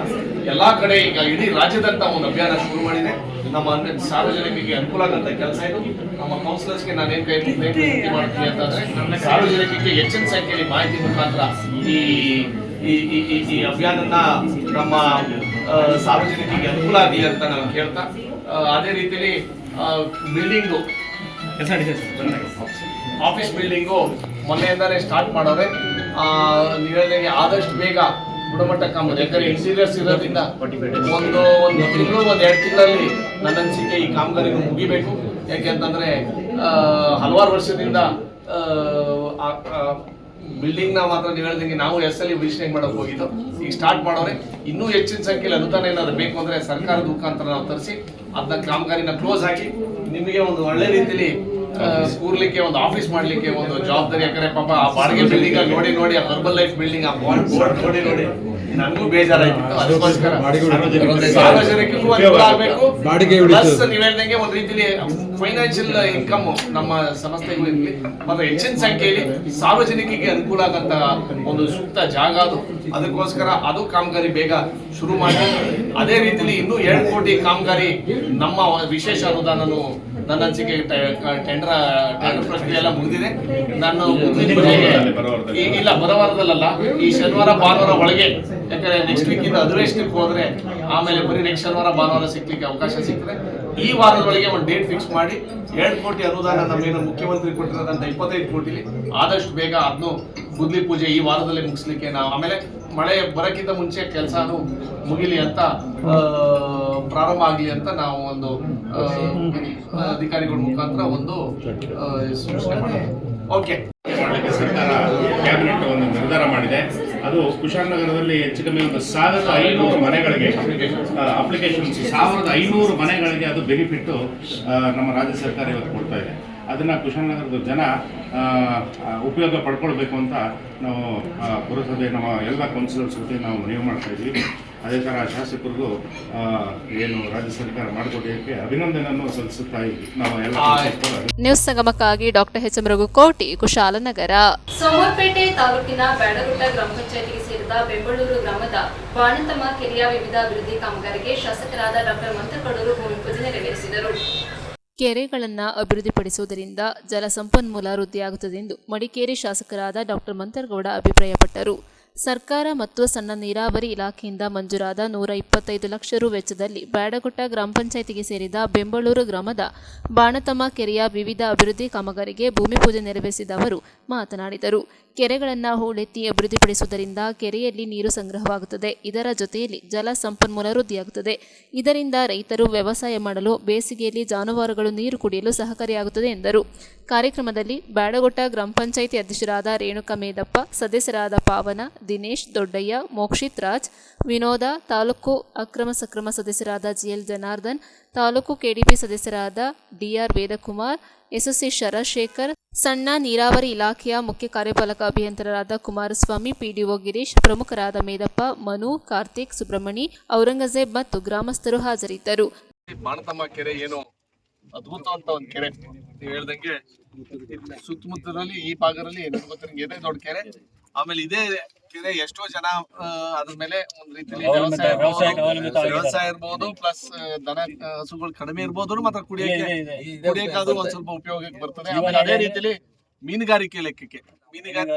ಎಲ್ಲಾ ಕಡೆ ಈಗ ಇಡೀ ರಾಜ್ಯದಂತ ಒಂದು ಅಭಿಯಾನ ಶುರು ಮಾಡಿದೆ. ನಮ್ಮ ಸಾರ್ವಜನಿಕರಿಗೆ ಅನುಕೂಲ ಆಗಂತ ಕೆಲಸ ಇದು. ನಮ್ಮ ಕೌನ್ಸಿಲರ್ಸ್ಗೆ ನಾನೇನ್ ವಿನಂತಿ ಮಾಡ್ತೀನಿ ಅಂತಂದ್ರೆ, ಸಾರ್ವಜನಿಕರಿಗೆ ಹೆಚ್ಚಿನ ಸಂಖ್ಯೆಯಲ್ಲಿ ಮಾಹಿತಿ ಮುಖಾಂತರ ಈ ಅಭಿಯಾನನ ನಮ್ಮ ಸಾರ್ವಜನಿಕರಿಗೆ ಅನುಕೂಲ ಆಗಲಿ ಅಂತ ನಾನು ಕೇಳ್ತಾ, ಅದೇ ರೀತಿಯಲ್ಲಿ ಬಿಲ್ಡಿಂಗು, ಆಫೀಸ್ ಬಿಲ್ಡಿಂಗು ಮೊನ್ನೆಯಿಂದಾನೇ ಸ್ಟಾರ್ಟ್ ಮಾಡೋರೆ. ನೀವು ಹೇಳಿದಂಗೆ ಆದಷ್ಟು ಬೇಗ ಗುಣಮಟ್ಟ ಕಾಮಗಾರಿ, ಯಾಕಂದ್ರೆ ಇಂಟೀರಿಯರ್ಸ್ ಇರೋದ್ರಿಂದ ಒಂದು ತಿಂಗಳು 1-2 ತಿಂಗಳಲ್ಲಿ ನನ್ನ ಅನಿಸಿಕೆ ಈ ಕಾಮಗಾರಿಗೂ ಮುಗಿಬೇಕು. ಯಾಕೆಂತಂದ್ರೆ ಹಲವಾರು ವರ್ಷದಿಂದ ಬಿಲ್ಡಿಂಗ್ ನ ಮಾತ್ರ ನೀವು ಹೇಳ್ದಂಗೆ ನಾವು ಎಸ್ಎಲ್ಇ ವಿಷನ್ ಮಾಡಕ್ ಹೋಗಿದ್ದು, ಈಗ ಸ್ಟಾರ್ಟ್ ಮಾಡೋರೆ. ಇನ್ನೂ ಹೆಚ್ಚಿನ ಸಂಖ್ಯೆಯಲ್ಲಿ ಅನುದಾನ ಏನಾದ್ರು ಬೇಕು ಅಂದ್ರೆ ಸರ್ಕಾರದ ಮುಖಾಂತರ ನಾವು ತರಿಸಿ ಅದನ್ನ ಕಾಮಗಾರಿನ ಕ್ಲೋಸ್ ಹಾಕಿ ನಿಮಗೆ ಒಂದು ಒಳ್ಳೆ ರೀತಿಯಲ್ಲಿ ಕೂರ್ಲಿಕ್ಕೆ, ಒಂದು ಆಫೀಸ್ ಮಾಡ್ಲಿಕ್ಕೆ ಒಂದು ಜವಾಬ್ದಾರಿ. ಯಾಕಂದ್ರೆ ಪಾಪ ಆ ಬಾಡಿಗೆ ಬಿಲ್ಡಿಂಗ್ ನೋಡಿ ಆ ಹರ್ಬಲ್ ಲೈಫ್ ಬಿಲ್ಡಿಂಗ್ ಆ ಬೋರ್ಡ್ ನೋಡಿ ನನಗೂ ಬೇಜಾರಾಯ್ತಿತ್ತು. ಅದಕ್ಕೋಸ್ಕರ ಸಾರ್ವಜನಿಕರಿಗೂ ಅನುಕೂಲ ಆಗಬೇಕು, ಪ್ಲಸ್ ನೀವು ಹೇಳ್ದಂಗೆ ಒಂದು ರೀತಿಯಲ್ಲಿ ಫೈನಾನ್ಷಿಯಲ್ ಇನ್ಕಮ್ ನಮ್ಮ ಸಂಸ್ಥೆಗೂ ಇರಲಿ, ಮತ್ತೆ ಹೆಚ್ಚಿನ ಸಂಖ್ಯೆಯಲ್ಲಿ ಸಾರ್ವಜನಿಕರಿಗೆ ಅನುಕೂಲ ಆಗಂತ ಒಂದು ಸೂಕ್ತ ಜಾಗ ಅದು. ಅದಕ್ಕೋಸ್ಕರ ಅದು ಕಾಮಗಾರಿ ಬೇಗ ಶುರು ಮಾಡಿ, ಅದೇ ರೀತಿಯಲ್ಲಿ ಇನ್ನೂ 2 ಕೋಟಿ ಕಾಮಗಾರಿ ನಮ್ಮ ವಿಶೇಷ ಅನುದಾನನು ನನ್ನ ಅನಿಸಿಕೆ ಟೆಂಡರ್ ಪ್ರಕ್ರಿಯೆ ಎಲ್ಲ ಮುಗಿದಿದೆ. ನಾನು ಇಲ್ಲ ಬರವಾರದಲ್ಲ, ಈ ಶನಿವಾರ ಭಾನುವಾರ ಒಳಗೆ, ಯಾಕಂದ್ರೆ ನೆಕ್ಸ್ಟ್ ವೀಕ್ ಇಂದ ಅಧಿವೇಶನಕ್ಕೆ ಹೋದ್ರೆ ಆಮೇಲೆ ಬರೀ ನೆಕ್ಸ್ಟ್ ಶನಿವಾರ ಭಾನುವಾರ ಸಿಗ್ಲಿಕ್ಕೆ ಅವಕಾಶ ಸಿಗ್ತದೆ. ಈ ವಾರದೊಳಗೆ ಒಂದು ಡೇಟ್ ಫಿಕ್ಸ್ ಮಾಡಿ 2 ಕೋಟಿ ಅನುದಾನ ನಮ್ಮೇನು ಮುಖ್ಯಮಂತ್ರಿ ಕೊಟ್ಟಿರೋದಂತ 25 ಕೋಟಿಲಿ ಆದಷ್ಟು ಬೇಗ ಅದನ್ನು ಗುದ್ಲಿ ಪೂಜೆ ಈ ವಾರದಲ್ಲಿ ಮುಗಿಸ್ಲಿಕ್ಕೆ ನಾವು, ಆಮೇಲೆ ಮಳೆ ಬರಕ್ಕಿಂತ ಮುಂಚೆ ಕೆಲಸನೂ ಮುಗಿಲಿ ಅಂತ ಪ್ರಾರಂಭ ಆಗಲಿ ಅಂತ ನಾವು ಒಂದು ಅಧಿಕಾರಿಗಳ ಮುಖಾಂತರ ಒಂದು ಸೂಚನೆ ಮಾಡಿದ್ವಿ. ಓಕೆ, ಸರ್ಕಾರ ಕ್ಯಾಬಿನೆಟ್ ಒಂದು ನಿರ್ಧಾರ ಮಾಡಿದೆ. ಅದು ಕುಶಾಲನಗರದಲ್ಲಿ ಹೆಚ್ಚು ಕಮ್ಮಿ ಒಂದು 1,500 ಮನೆಗಳಿಗೆ ಅಪ್ಲಿಕೇಶನ್ಸ್, 1,500 ಮನೆಗಳಿಗೆ ಅದು ಬೆನಿಫಿಟ್ ನಮ್ಮ ರಾಜ್ಯ ಸರ್ಕಾರ ಇವತ್ತು ಕೊಡ್ತಾ ಇದೆ. ಅದನ್ನು ಕುಶಾಲನಗರದ ಜನ ಉಪಯೋಗ ಪಡ್ಕೊಳ್ಬೇಕು ಅಂತ ನಾವು ಪುರಸಭೆ ನಮ್ಮ ಎಲ್ಲ ಕೌನ್ಸಿಲರ್ಸ್ ಜೊತೆ ನಾವು ಮನವಿ ಮಾಡ್ತಾ ಇದ್ದೀವಿ. ಅದೇ ಥರ ಶಾಸಕರಿಗೂ ಏನು ರಾಜ್ಯ ಸರ್ಕಾರ ಮಾಡಿಕೊಟ್ಟಿದ್ದಕ್ಕೆ ಅಭಿನಂದನೆಯನ್ನು ಸಲ್ಲಿಸುತ್ತಾ ಇದ್ದೀವಿ ನಾವು ಎಲ್ಲ. ನ್ಯೂಸ್ ಸಂಗಮಕ್ಕಾಗಿ doctor H M Raghukoti, Kushalnagar. Somwarpet ತಾಲೂಕಿನ ಬ್ಯಾಡಗುಡ್ಡ ಗ್ರಾಮ ಪಂಚಾಯಿತಿಗೆ ಸೇರಿದ ಬೆಂಬಳೂರು ಗ್ರಾಮದ ಬಾಣತಮ್ಮ ಕೆರೆಯ ವಿವಿಧ ಅಭಿವೃದ್ಧಿ ಕಾಮಗಾರಿಗೆ ಶಾಸಕರಾದ ಡಾಕ್ಟರ್ ಮಂತರ್ಗೌಡರು ಭೂಮಿ ಪೂಜೆ ನೆರವೇರಿಸಿದರು. ಕೆರೆಗಳನ್ನು ಅಭಿವೃದ್ಧಿಪಡಿಸುವುದರಿಂದ ಜಲ ಸಂಪನ್ಮೂಲ ವೃದ್ಧಿಯಾಗುತ್ತದೆ ಎಂದು ಮಡಿಕೇರಿ ಶಾಸಕರಾದ ಡಾಕ್ಟರ್ ಮಂತರ್ಗೌಡ ಅಭಿಪ್ರಾಯಪಟ್ಟರು. ಸರ್ಕಾರ ಮತ್ತು ಸಣ್ಣ ನೀರಾವರಿ ಇಲಾಖೆಯಿಂದ ಮಂಜೂರಾದ 125 ಲಕ್ಷ ರು ವೆಚ್ಚದಲ್ಲಿ ಬ್ಯಾಡಗುಟ್ಟ ಗ್ರಾಮ ಪಂಚಾಯಿತಿಗೆ ಸೇರಿದ ಬೆಂಬಳೂರು ಗ್ರಾಮದ ಬಾಣತಮ್ಮ ಕೆರೆಯ ವಿವಿಧ ಅಭಿವೃದ್ಧಿ ಕಾಮಗಾರಿಗೆ ಭೂಮಿ ಪೂಜೆ ನೆರವೇರಿಸಿದ ಅವರು ಮಾತನಾಡಿದರು. ಕೆರೆಗಳನ್ನು ಹೂಳೆತ್ತಿ ಅಭಿವೃದ್ಧಿಪಡಿಸುವುದರಿಂದ ಕೆರೆಯಲ್ಲಿ ನೀರು ಸಂಗ್ರಹವಾಗುತ್ತದೆ. ಇದರ ಜೊತೆಯಲ್ಲಿ ಜಲ ಸಂಪನ್ಮೂಲ ವೃದ್ಧಿಯಾಗುತ್ತದೆ. ಇದರಿಂದ ರೈತರು ವ್ಯವಸಾಯ ಮಾಡಲು, ಬೇಸಿಗೆಯಲ್ಲಿ ಜಾನುವಾರುಗಳು ನೀರು ಕುಡಿಯಲು ಸಹಕಾರಿಯಾಗುತ್ತದೆ ಎಂದರು. ಕಾರ್ಯಕ್ರಮದಲ್ಲಿ ಬ್ಯಾಡಗುಟ್ಟ ಗ್ರಾಮ ಪಂಚಾಯಿತಿ ಅಧ್ಯಕ್ಷರಾದ ರೇಣುಕಾ ಮೇದಪ್ಪ, ಸದಸ್ಯರಾದ ಪಾವನ, ದಿನೇಶ್, ದೊಡ್ಡಯ್ಯ, ಮೋಕ್ಷಿತ್ ರಾಜ್, ವಿನೋದ, ತಾಲೂಕು ಅಕ್ರಮ ಸಕ್ರಮ ಸದಸ್ಯರಾದ ಜಿಎಲ್ ಜನಾರ್ದನ್, ತಾಲೂಕು ಕೆಡಿಪಿ ಸದಸ್ಯರಾದ ಡಿಆರ್ ವೇದಕುಮಾರ್, ಎಸ್ಎಸ್ಸಿ ಶರಶೇಖರ್, ಸಣ್ಣ ನೀರಾವರಿ ಇಲಾಖೆಯ ಮುಖ್ಯ ಕಾರ್ಯಪಾಲಕ ಅಭಿಯಂತರರಾದ ಕುಮಾರಸ್ವಾಮಿ, ಪಿಡಿಒ ಗಿರೀಶ್, ಪ್ರಮುಖರಾದ ಮೇದಪ್ಪ, ಮನು, ಕಾರ್ತಿಕ್, ಸುಬ್ರಹ್ಮಣಿ, ಔರಂಗಜೇಬ್ ಮತ್ತು ಗ್ರಾಮಸ್ಥರು ಹಾಜರಿದ್ದರು. ಬಾಣತಮ್ಮ ಕೆರೆ ಏನು ಅದ್ಭುತ ಅಂತ ಒಂದು ಕೆರೆ, ನೀವು ಹೇಳ್ದಂಗೆ ಸುತ್ತಮುತ್ತಲಲ್ಲಿ ಈ ಭಾಗದಲ್ಲಿ ನನ್ಗೆ ಗೊತ್ತಿರಂಗೆ ಇದೆ ದೊಡ್ಡ ಕೆರೆ. ಆಮೇಲೆ ಇದೇ ಕೆರೆ ಎಷ್ಟೋ ಜನ ಅದ್ರ ಮೇಲೆ ಒಂದ್ ರೀತಿಯಲ್ಲಿ ವ್ಯವಸಾಯ ಇರ್ಬೋದು, ಪ್ಲಸ್ ದನ ಹಸುಗಳು ಕಡಿಮೆ ಇರ್ಬೋದು, ಮಾತ್ರ ಕುಡಿಯಕ್ಕೆ ಅದು ಒಂದ್ ಸ್ವಲ್ಪ ಉಪಯೋಗಕ್ಕೆ ಬರ್ತದೆ. ಆಮೇಲೆ ಅದೇ ರೀತಿಯಲ್ಲಿ ಮೀನುಗಾರಿಕೆ ಲೆಕ್ಕಕ್ಕೆ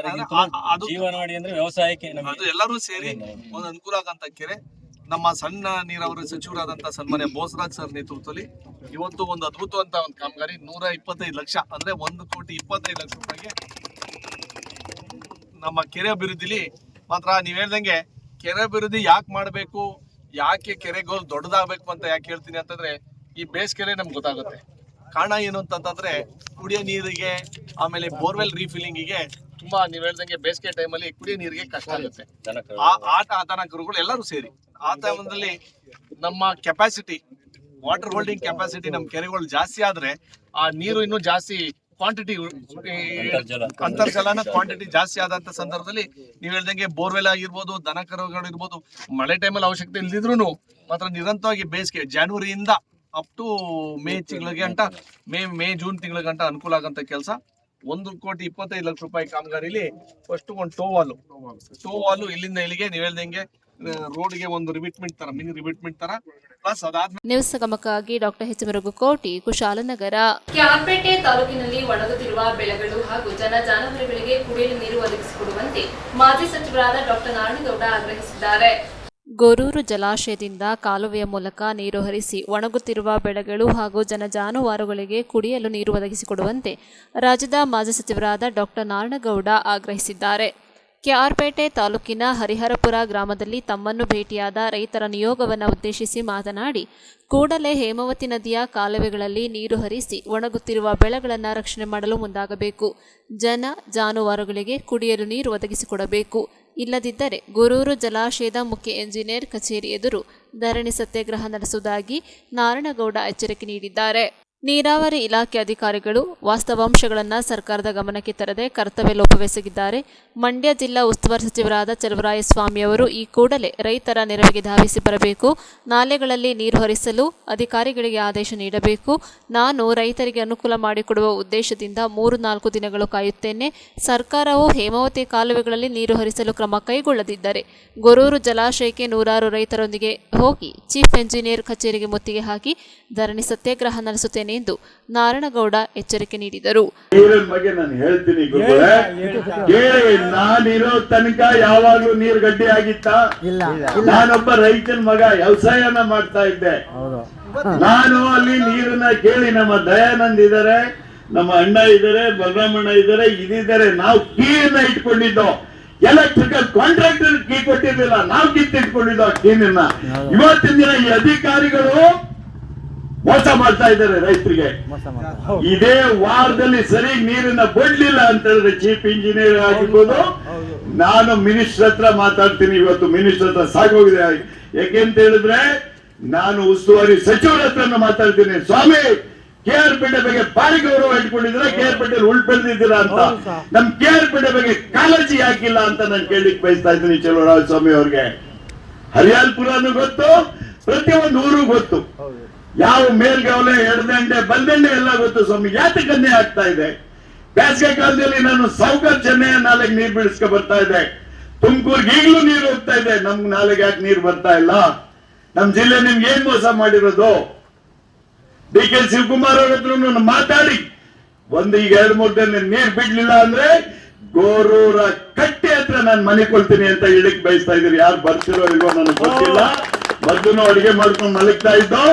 ಅದು ಎಲ್ಲರೂ ಸೇರಿ ಒಂದು ಅನುಕೂಲ ಆಗಂತ ಕೆರೆ. ನಮ್ಮ ಸಣ್ಣ ನೀರಾವರಿ ಸಚಿವರಾದಂತಹ ಸನ್ಮಾನ್ಯ ಬೋಸರಾಜ್ ಸರ್ ನೇತೃತ್ವದಲ್ಲಿ ಇವತ್ತು ಒಂದು ಅದ್ಭುತವಂತ ಒಂದು ಕಾಮಗಾರಿ 125 ಲಕ್ಷ ಅಂದ್ರೆ 1,25,00,000 ರೂಪಾಯಿಗೆ ನಮ್ಮ ಕೆರೆ ಅಭಿವೃದ್ಧಿಲಿ ಮಾತ್ರ ನೀವ್ ಹೇಳ್ದಂಗೆ ಕೆರೆ ಅಭಿವೃದ್ಧಿ ಯಾಕೆ ಮಾಡಬೇಕು, ಯಾಕೆ ಕೆರೆಗಳು ದೊಡ್ಡದಾಗಬೇಕು ಅಂತ ಯಾಕೆ ಹೇಳ್ತೀನಿ ಅಂತಂದ್ರೆ ಈ ಬೇಸಿಗೆಲೆ ನಮ್ಗೆ ಗೊತ್ತಾಗುತ್ತೆ. ಕಾರಣ ಏನು ಅಂತಂದ್ರೆ ಕುಡಿಯೋ ನೀರಿಗೆ ಆಮೇಲೆ ಬೋರ್ವೆಲ್ ರೀಫಿಲ್ಲಿಂಗಿಗೆ ತುಂಬಾ ನೀವ್ ಹೇಳ್ದಂಗೆ ಬೇಸಿಗೆ ಟೈಮಲ್ಲಿ ಕುಡಿಯೋ ನೀರಿಗೆ ಕಷ್ಟ ಆಗುತ್ತೆ. ದನ ಕರುಗಳು ಎಲ್ಲರೂ ಸೇರಿ ಆ ಟೈಮಲ್ಲಿ ನಮ್ಮ ಕೆಪಾಸಿಟಿ, ವಾಟರ್ ಹೋಲ್ಡಿಂಗ್ ಕೆಪಾಸಿಟಿ ನಮ್ಮ ಕೆರೆಗಳು ಜಾಸ್ತಿ ಆದ್ರೆ ಆ ನೀರು ಇನ್ನೂ ಜಾಸ್ತಿ ಕ್ವಾಂಟಿಟಿ, ಅಂತರ್ಜಲನ ಕ್ವಾಂಟಿಟಿ ಜಾಸ್ತಿ ಆದಂತ ಸಂದರ್ಭದಲ್ಲಿ ನೀವ್ ಹೇಳ್ದಂಗೆ ಬೋರ್ವೆಲ್ ಆಗಿರ್ಬೋದು, ದನ ಕರುಗಳು ಇರ್ಬೋದು, ಮಳೆ ಟೈಮಲ್ಲಿ ಅವಶ್ಯಕತೆ ಇಲ್ದಿದ್ರು ಮಾತ್ರ ನಿರಂತರವಾಗಿ ಬೇಸಿಗೆ ಜನವರಿಯಿಂದ ಅಪ್ ಟು ಮೇ ತಿಂಗಳಿಗೆ ಮೇ ಜೂನ್ ತಿಂಗಳ ಗಂಟ ಅನುಕೂಲ ಆಗಂತ ಕೆಲಸ. 1,25,00,000 ರೂಪಾಯಿ ಕಾಮಗಾರಿಲಿ ಫಸ್ಟ್ ಒಂದು ಟೋವಾಲು ಇಲ್ಲಿಂದ ಇಲ್ಲಿಗೆ ನೀವ್ ಹೇಳ್ದಂಗೆ ರೋಡ್ಗೆ ಒಂದು ರಿಬಿಟ್ಮೆಂಟ್ ತರ, ಮಿನಿ ರಿಬಿಟ್ಮೆಂಟ್ ತರ, ಪ್ಲಸ್ ಅದಾದ್ಮೇಲೆ ನ್ಯೂಸ್ ಗಮಕಕ್ಕಾಗಿ ಡಾಕ್ಟರ್ ಎಚ್ ಮುರುಗುಕೋಟಿ, ಕುಶಾಲನಗರ. ಕ್ಯಾರ್ಪೇಟೆ ತಾಲೂಕಿನಲ್ಲಿ ಒಣಗುತ್ತಿರುವ ಬೆಳೆಗಳು ಹಾಗೂ ಜಾನುವಾರುಗಳಿಗೆ ಕುಡಿಯಲು ನೀರು ಒದಗಿಸಿಕೊಡುವಂತೆ ಮಾಜಿ ಸಚಿವರಾದ ಡಾಕ್ಟರ್ ನಾರಾಯಣಗೌಡ ಆಗ್ರಹಿಸಿದ್ದಾರೆ. ಗೊರೂರು ಜಲಾಶಯದಿಂದ ಕಾಲುವೆಯ ಮೂಲಕ ನೀರು ಹರಿಸಿ ಒಣಗುತ್ತಿರುವ ಬೆಳೆಗಳು ಹಾಗೂ ಜಾನುವಾರುಗಳಿಗೆ ಕುಡಿಯಲು ನೀರು ಒದಗಿಸಿಕೊಡುವಂತೆ ರಾಜ್ಯದ ಮಾಜಿ ಸಚಿವರಾದ ಡಾಕ್ಟರ್ ನಾರಾಯಣಗೌಡ ಆಗ್ರಹಿಸಿದ್ದಾರೆ. ಕೆಆರ್ಪೇಟೆ ತಾಲೂಕಿನ ಹರಿಹರಪುರ ಗ್ರಾಮದಲ್ಲಿ ತಮ್ಮನ್ನು ಭೇಟಿಯಾದ ರೈತರ ನಿಯೋಗವನ್ನು ಉದ್ದೇಶಿಸಿ ಮಾತನಾಡಿ, ಕೂಡಲೇ ಹೇಮಾವತಿ ನದಿಯ ಕಾಲುವೆಗಳಲ್ಲಿ ನೀರು ಹರಿಸಿ ಒಣಗುತ್ತಿರುವ ಬೆಳೆಗಳನ್ನು ರಕ್ಷಣೆ ಮಾಡಲು ಮುಂದಾಗಬೇಕು. ಜಾನುವಾರುಗಳಿಗೆ ಕುಡಿಯಲು ನೀರು ಒದಗಿಸಿಕೊಡಬೇಕು. ಇಲ್ಲದಿದ್ದರೆ ಗೊರೂರು ಜಲಾಶಯದ ಮುಖ್ಯ ಎಂಜಿನಿಯರ್ ಕಚೇರಿ ಎದುರು ಧರಣಿ ಸತ್ಯಾಗ್ರಹ ನಡೆಸುವುದಾಗಿ ನಾರಾಯಣಗೌಡ ಎಚ್ಚರಿಕೆ ನೀಡಿದ್ದಾರೆ. ನೀರಾವರಿ ಇಲಾಖೆ ಅಧಿಕಾರಿಗಳು ವಾಸ್ತವಾಂಶಗಳನ್ನು ಸರ್ಕಾರದ ಗಮನಕ್ಕೆ ತರದೆ ಕರ್ತವ್ಯ ಲೋಪವೆಸಗಿದ್ದಾರೆ. ಮಂಡ್ಯ ಜಿಲ್ಲಾ ಉಸ್ತುವಾರಿ ಸಚಿವರಾದ ಚಲುವರಾಯಸ್ವಾಮಿಯವರು ಈ ಕೂಡಲೇ ರೈತರ ನೆರವಿಗೆ ಧಾವಿಸಿ ಬರಬೇಕು. ನಾಲೆಗಳಲ್ಲಿ ನೀರು ಹರಿಸಲು ಅಧಿಕಾರಿಗಳಿಗೆ ಆದೇಶ ನೀಡಬೇಕು. ನಾನು ರೈತರಿಗೆ ಅನುಕೂಲ ಮಾಡಿಕೊಡುವ ಉದ್ದೇಶದಿಂದ 3-4 ದಿನಗಳು ಕಾಯುತ್ತೇನೆ. ಸರ್ಕಾರವು ಹೇಮಾವತಿ ಕಾಲುವೆಗಳಲ್ಲಿ ನೀರು ಹರಿಸಲು ಕ್ರಮ ಕೈಗೊಳ್ಳದಿದ್ದರೆ ಗೊರೂರು ಜಲಾಶಯಕ್ಕೆ 100 ರೈತರೊಂದಿಗೆ ಹೋಗಿ ಚೀಫ್ ಎಂಜಿನಿಯರ್ ಕಚೇರಿಗೆ ಮುತ್ತಿಗೆ ಹಾಕಿ ಧರಣಿ ಸತ್ಯಾಗ್ರಹ ನಡೆಸುತ್ತೇನೆ ಎಂದು ನಾರಾಯಣಗೌಡ ಎಚ್ಚರಿಕೆ ನೀಡಿದರು. ಬಗ್ಗೆ ನಾನು ಹೇಳ್ತೀನಿ ಗುರುಗಳೇ, ನಾನಿರೋ ತನಕ ಯಾವಾಗ್ಲೂ ನೀರು ಗಡ್ಡೆ ಆಗಿತ್ತ? ನಾನೊಬ್ಬ ರೈತನ ಮಗ, ವ್ಯವಸಾಯನ ಮಾಡ್ತಾ ಇದ್ದೆ. ನಾನು ಅಲ್ಲಿ ನೀರನ್ನ ಕೇಳಿ ನಮ್ಮ ದಯಾನಂದ್ ಇದಾರೆ, ನಮ್ಮ ಅಣ್ಣ ಇದಾರೆ, ಬಲರಾಮಣ್ಣ ಇದಾರೆ, ಇದಿದ್ದಾರೆ. ನಾವು ಕೀನ ಇಟ್ಕೊಂಡಿದ್ದೋ, ಎಲೆಕ್ಟ್ರಿಕಲ್ ಕಾಂಟ್ರಾಕ್ಟರ್ ಕೀ ಕೊಟ್ಟಿರ್ಲಿಲ್ಲ, ನಾವು ಕಿತ್ತಿಟ್ಕೊಂಡಿದ್ದೋ ಕೀನನ್ನ. ಇವತ್ತಿನ ದಿನ ಈ ಅಧಿಕಾರಿಗಳು ಮೋಸ ಮಾಡ್ತಾ ಇದ್ದಾರೆ ರೈತರಿಗೆ. ಇದೇ ವಾರದಲ್ಲಿ ಸರಿ ನೀರನ್ನ ಬಿಡ್ಲಿಲ್ಲ ಅಂತ ಹೇಳಿದ್ರೆ ಚೀಫ್ ಇಂಜಿನಿಯರ್ ಆಗಿರ್ಬೋದು, ನಾನು ಮಿನಿಸ್ಟರ್ ಹತ್ರ ಮಾತಾಡ್ತೀನಿ. ಇವತ್ತು ಮಿನಿಸ್ಟರ್ ಹತ್ರ ಸಾಕೋಗಿದೆ. ಯಾಕೆಂತ ಹೇಳಿದ್ರೆ ನಾನು ಉಸ್ತುವಾರಿ ಸಚಿವರ ಹತ್ರ ಮಾತಾಡ್ತೀನಿ. ಸ್ವಾಮಿ, KR ಪೇಟೆ ಬಗ್ಗೆ ಭಾರಿ ಗೌರವ ಇಟ್ಕೊಂಡಿದ್ದೀರಾ, KR ಪೇಟೆಯಲ್ಲಿ ಉಳ್ಬೆಳೆದಿದ್ದೀರಾ ಅಂತ. ನಮ್ KR ಪೇಟೆ ಬಗ್ಗೆ ಕಾಳಜಿ ಯಾಕಿಲ್ಲ ಅಂತ ನಾನು ಕೇಳಲಿಕ್ಕೆ ಬಯಸ್ತಾ ಇದ್ದೀನಿ ಚಲುವರಾಯಸ್ವಾಮಿ ಅವ್ರಿಗೆ. ಹರಿಯಾಲ್ಪುರನು ಗೊತ್ತು, ಪ್ರತಿಯೊಂದು ಊರು ಗೊತ್ತು, ಯಾವ ಮೇಲ್ಗವಲೆ, ಎಡದಂಡೆ, ಬಲ್ದಂಡೆ ಎಲ್ಲ ಗೊತ್ತು. ಸ್ವಾಮಿ, ಯಾತಕನ್ನೇ ಆಗ್ತಾ ಇದೆ? ಬೇಸಿಗೆ ಕಾಲದಲ್ಲಿ ನಾನು ಸಾವುಕಾರ್ ಚೆನ್ನೈಯ ನಾಲೆಗೆ ನೀರು ಬಿಡಿಸ್ಕೊ ಬರ್ತಾ ಇದೆ. ತುಮಕೂರ್ಗೆ ಈಗಲೂ ನೀರು ಹೋಗ್ತಾ ಇದೆ. ನಮ್ ನಾಲೆಗೆ ಯಾಕೆ ನೀರು ಬರ್ತಾ ಇಲ್ಲ? ನಮ್ ಜಿಲ್ಲೆ ನಿಮ್ಗೆ ಏನ್ ಮೋಸ ಮಾಡಿರೋದು? DK ಶಿವಕುಮಾರ್ ಅವ್ರ ಹತ್ರ ಮಾತಾಡಿ ಈಗ 2-3 ದಿನ ನೀರು ಬಿಡ್ಲಿಲ್ಲ ಅಂದ್ರೆ ಗೋರೂರ ಕಟ್ಟೆ ಹತ್ರ ನಾನು ಮನೆ ಕೊಳ್ತೀನಿ ಅಂತ ಹೇಳಿಕ್ ಬಯಸ್ತಾ ಇದ್ದೀರಿ. ಯಾರು ಬರ್ತಿರೋ ಇಲ್ವೋ ನನಗೆ ಗೊತ್ತಿಲ್ಲ. ಮೊದಲು ಅಡಿಗೆ ಮಾಡ್ಕೊಂಡು ಮಲಗ್ತಾ ಇದ್ದೋ.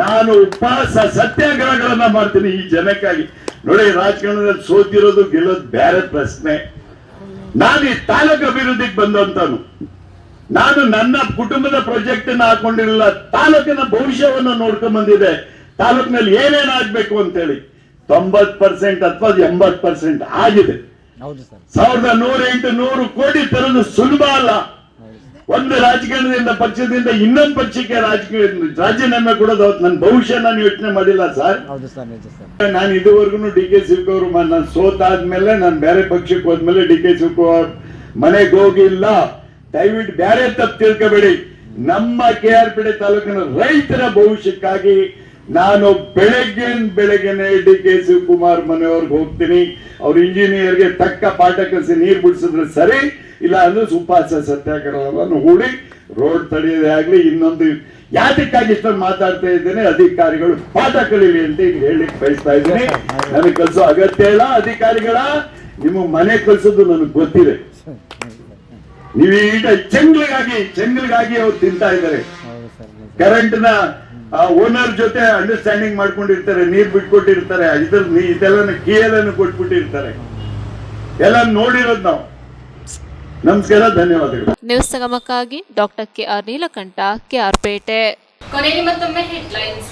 ನಾನು ಉಪವಾಸ ಸತ್ಯಾಗ್ರಹಗಳನ್ನ ಮಾಡ್ತೀನಿ ಈ ಜನಕ್ಕಾಗಿ. ನೋಡಿ, ರಾಜಕಾರಣದಲ್ಲಿ ಸೋತಿರೋದು ಗೆಲ್ಲೋದು ಬೇರೆ ಪ್ರಶ್ನೆ. ನಾನು ಈ ತಾಲೂಕು ಅಭಿವೃದ್ಧಿಗೆ ಬಂದಂತಾನು. ನಾನು ನನ್ನ ಕುಟುಂಬದ ಪ್ರಾಜೆಕ್ಟ್ ಅನ್ನ ಹಾಕೊಂಡಿರಲಿಲ್ಲ, ತಾಲೂಕಿನ ಭವಿಷ್ಯವನ್ನು ನೋಡ್ಕೊಂಡ್ ಬಂದಿದೆ. ತಾಲೂಕಿನಲ್ಲಿ ಏನೇನಾಗ್ಬೇಕು ಅಂತೇಳಿ 90% ಅಥವಾ 80% ಆಗಿದೆ. 1108 ಕೋಟಿ ತರೋದು ಸುಲಭ ಅಲ್ಲ. ಒಂದು ರಾಜಕಾರಣದಿಂದ ಪಕ್ಷದಿಂದ ಇನ್ನೊಂದು ಪಕ್ಷಕ್ಕೆ ರಾಜೀನಾಮೆ ಕೊಡೋದು ನನ್ನ ಭವಿಷ್ಯ ನಾನು ಯೋಚನೆ ಮಾಡಿಲ್ಲ ಸರ್. ನಾನು ಇದುವರೆಗೂ DK ಶಿವಕುಮಾರ್ ನಾನು ಸೋತಾದ್ಮೇಲೆ ನಾನು ಬೇರೆ ಪಕ್ಷಕ್ಕೆ ಹೋದ್ಮೇಲೆ DK ಶಿವಕುಮಾರ್ ಮನೆಗೆ ಹೋಗಿಲ್ಲ. ದಯವಿಟ್ಟು ಬೇರೆ ತಪ್ಪು ತಿಳ್ಕೋಬೇಡಿ. ನಮ್ಮ KR ಪೇಟೆ ತಾಲೂಕಿನ ರೈತರ ಭವಿಷ್ಯಕ್ಕಾಗಿ ನಾನು ಬೆಳಗ್ಗೆನೆ DK ಶಿವಕುಮಾರ್ ಮನೆಯವ್ರಿಗೆ ಹೋಗ್ತೀನಿ. ಅವ್ರ ಇಂಜಿನಿಯರ್ಗೆ ತಕ್ಕ ಪಾಠ ಕಲಿಸಿ ನೀರು ಬಿಡಿಸಿದ್ರೆ ಸರಿ, ಇಲ್ಲ ಅಂದ್ರೆ ಉಪವಾಸ ಸತ್ಯಾಗ್ರಹವನ್ನು ಹೂಡಿ ರೋಡ್ ತಡೆಯೋದೇ ಆಗ್ಲಿ. ಇನ್ನೊಂದು ಯಾತಕ್ಕಾಗಿ ಇಷ್ಟೊಂದು ಮಾತಾಡ್ತಾ ಇದ್ದೇನೆ, ಅಧಿಕಾರಿಗಳು ಪಾಠ ಕಲೀಲಿ ಅಂತ ಈಗ ಹೇಳಿಕ್ ಬಯಸ್ತಾ ಇದ್ದೀನಿ. ನನಗೆ ಕಲಿಸೋ ಅಗತ್ಯ ಇಲ್ಲ. ಅಧಿಕಾರಿಗಳ ನಿಮ್ಮ ಮನೆ ಕಲಿಸೋದು ನನಗೆ ಗೊತ್ತಿದೆ. ನೀವೀಗ ಚೆಂಗ್ಲಿಗಾಗಿ ಅವ್ರು ತಿಂತಾ ಇದ್ದಾರೆ. ಕರೆಂಟ್ ನ ಓನರ್ ಜೊತೆ ಅಂಡರ್ಸ್ಟ್ಯಾಂಡಿಂಗ್ ಮಾಡ್ಕೊಂಡಿರ್ತಾರೆ, ನೀರ್ ಬಿಟ್ಕೊಟ್ಟಿರ್ತಾರೆ, ಇದೆಲ್ಲ ಕೀಯಲ್ಲನ್ನು ಕೊಟ್ಬಿಟ್ಟಿರ್ತಾರೆ. ಎಲ್ಲ ನೋಡಿರೋದು ನಾವು. ನಮಸ್ಕಾರ, ಧನ್ಯವಾದಗಳು. ನ್ಯೂಸ್ ಸಂಗಮಕ್ಕಾಗಿ doctor KR Neelakantha, KR Pete. ಕೊನೆಯಲ್ಲಿ ಮತ್ತೊಮ್ಮೆ ಹೆಡ್ಲೈನ್ಸ್.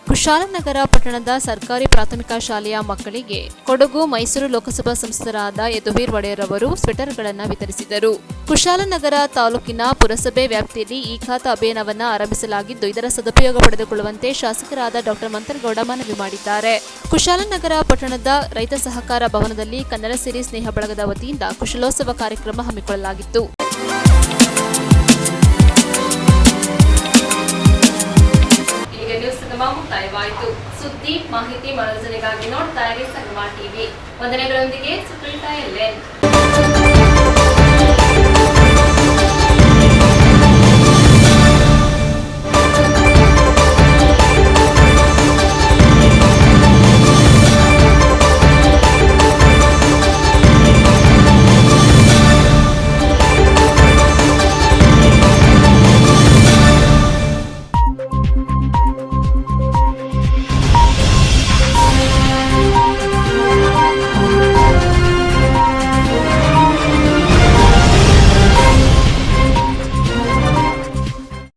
ಕುಶಾಲನಗರ ಪಟ್ಟಣದ ಸರ್ಕಾರಿ ಪ್ರಾಥಮಿಕ ಶಾಲೆಯ ಮಕ್ಕಳಿಗೆ ಕೊಡಗು ಮೈಸೂರು ಲೋಕಸಭಾ ಸಂಸದರಾದ ಯದುವೀರ್ ಒಡೆಯರ್ ಅವರು ಸ್ವೆಟರ್ಗಳನ್ನು ವಿತರಿಸಿದರು. ಕುಶಾಲನಗರ ತಾಲೂಕಿನ ಪುರಸಭೆ ವ್ಯಾಪ್ತಿಯಲ್ಲಿ ಈ ಖಾತ ಅಭಿಯಾನವನ್ನು ಆರಂಭಿಸಲಾಗಿದ್ದು, ಇದರ ಸದುಪಯೋಗ ಪಡೆದುಕೊಳ್ಳುವಂತೆ ಶಾಸಕರಾದ ಡಾಕ್ಟರ್ ಮಂತರಗೌಡ ಮನವಿ ಮಾಡಿದ್ದಾರೆ. ಕುಶಾಲನಗರ ಪಟ್ಟಣದ ರೈತ ಸಹಕಾರ ಭವನದಲ್ಲಿ ಕನ್ನಡ ಸಿರಿ ಸ್ನೇಹ ಬಳಗದ ವತಿಯಿಂದ ಕುಶಲೋತ್ಸವ ಕಾರ್ಯಕ್ರಮ ಹಮ್ಮಿಕೊಳ್ಳಲಾಗಿತ್ತು. ಮುಕ್ತಾಯವಾಯಿತು. ಸುದ್ದಿ, ಮಾಹಿತಿ, ಮನೋರಂಜನೆಗಾಗಿ ನೋಡ್ತಾ ಇರಿ ಸಂಗಮ ಟಿವಿ. ವಂದನೆಗಳೊಂದಿಗೆ ಸುಪ್ರೀತಾ LN.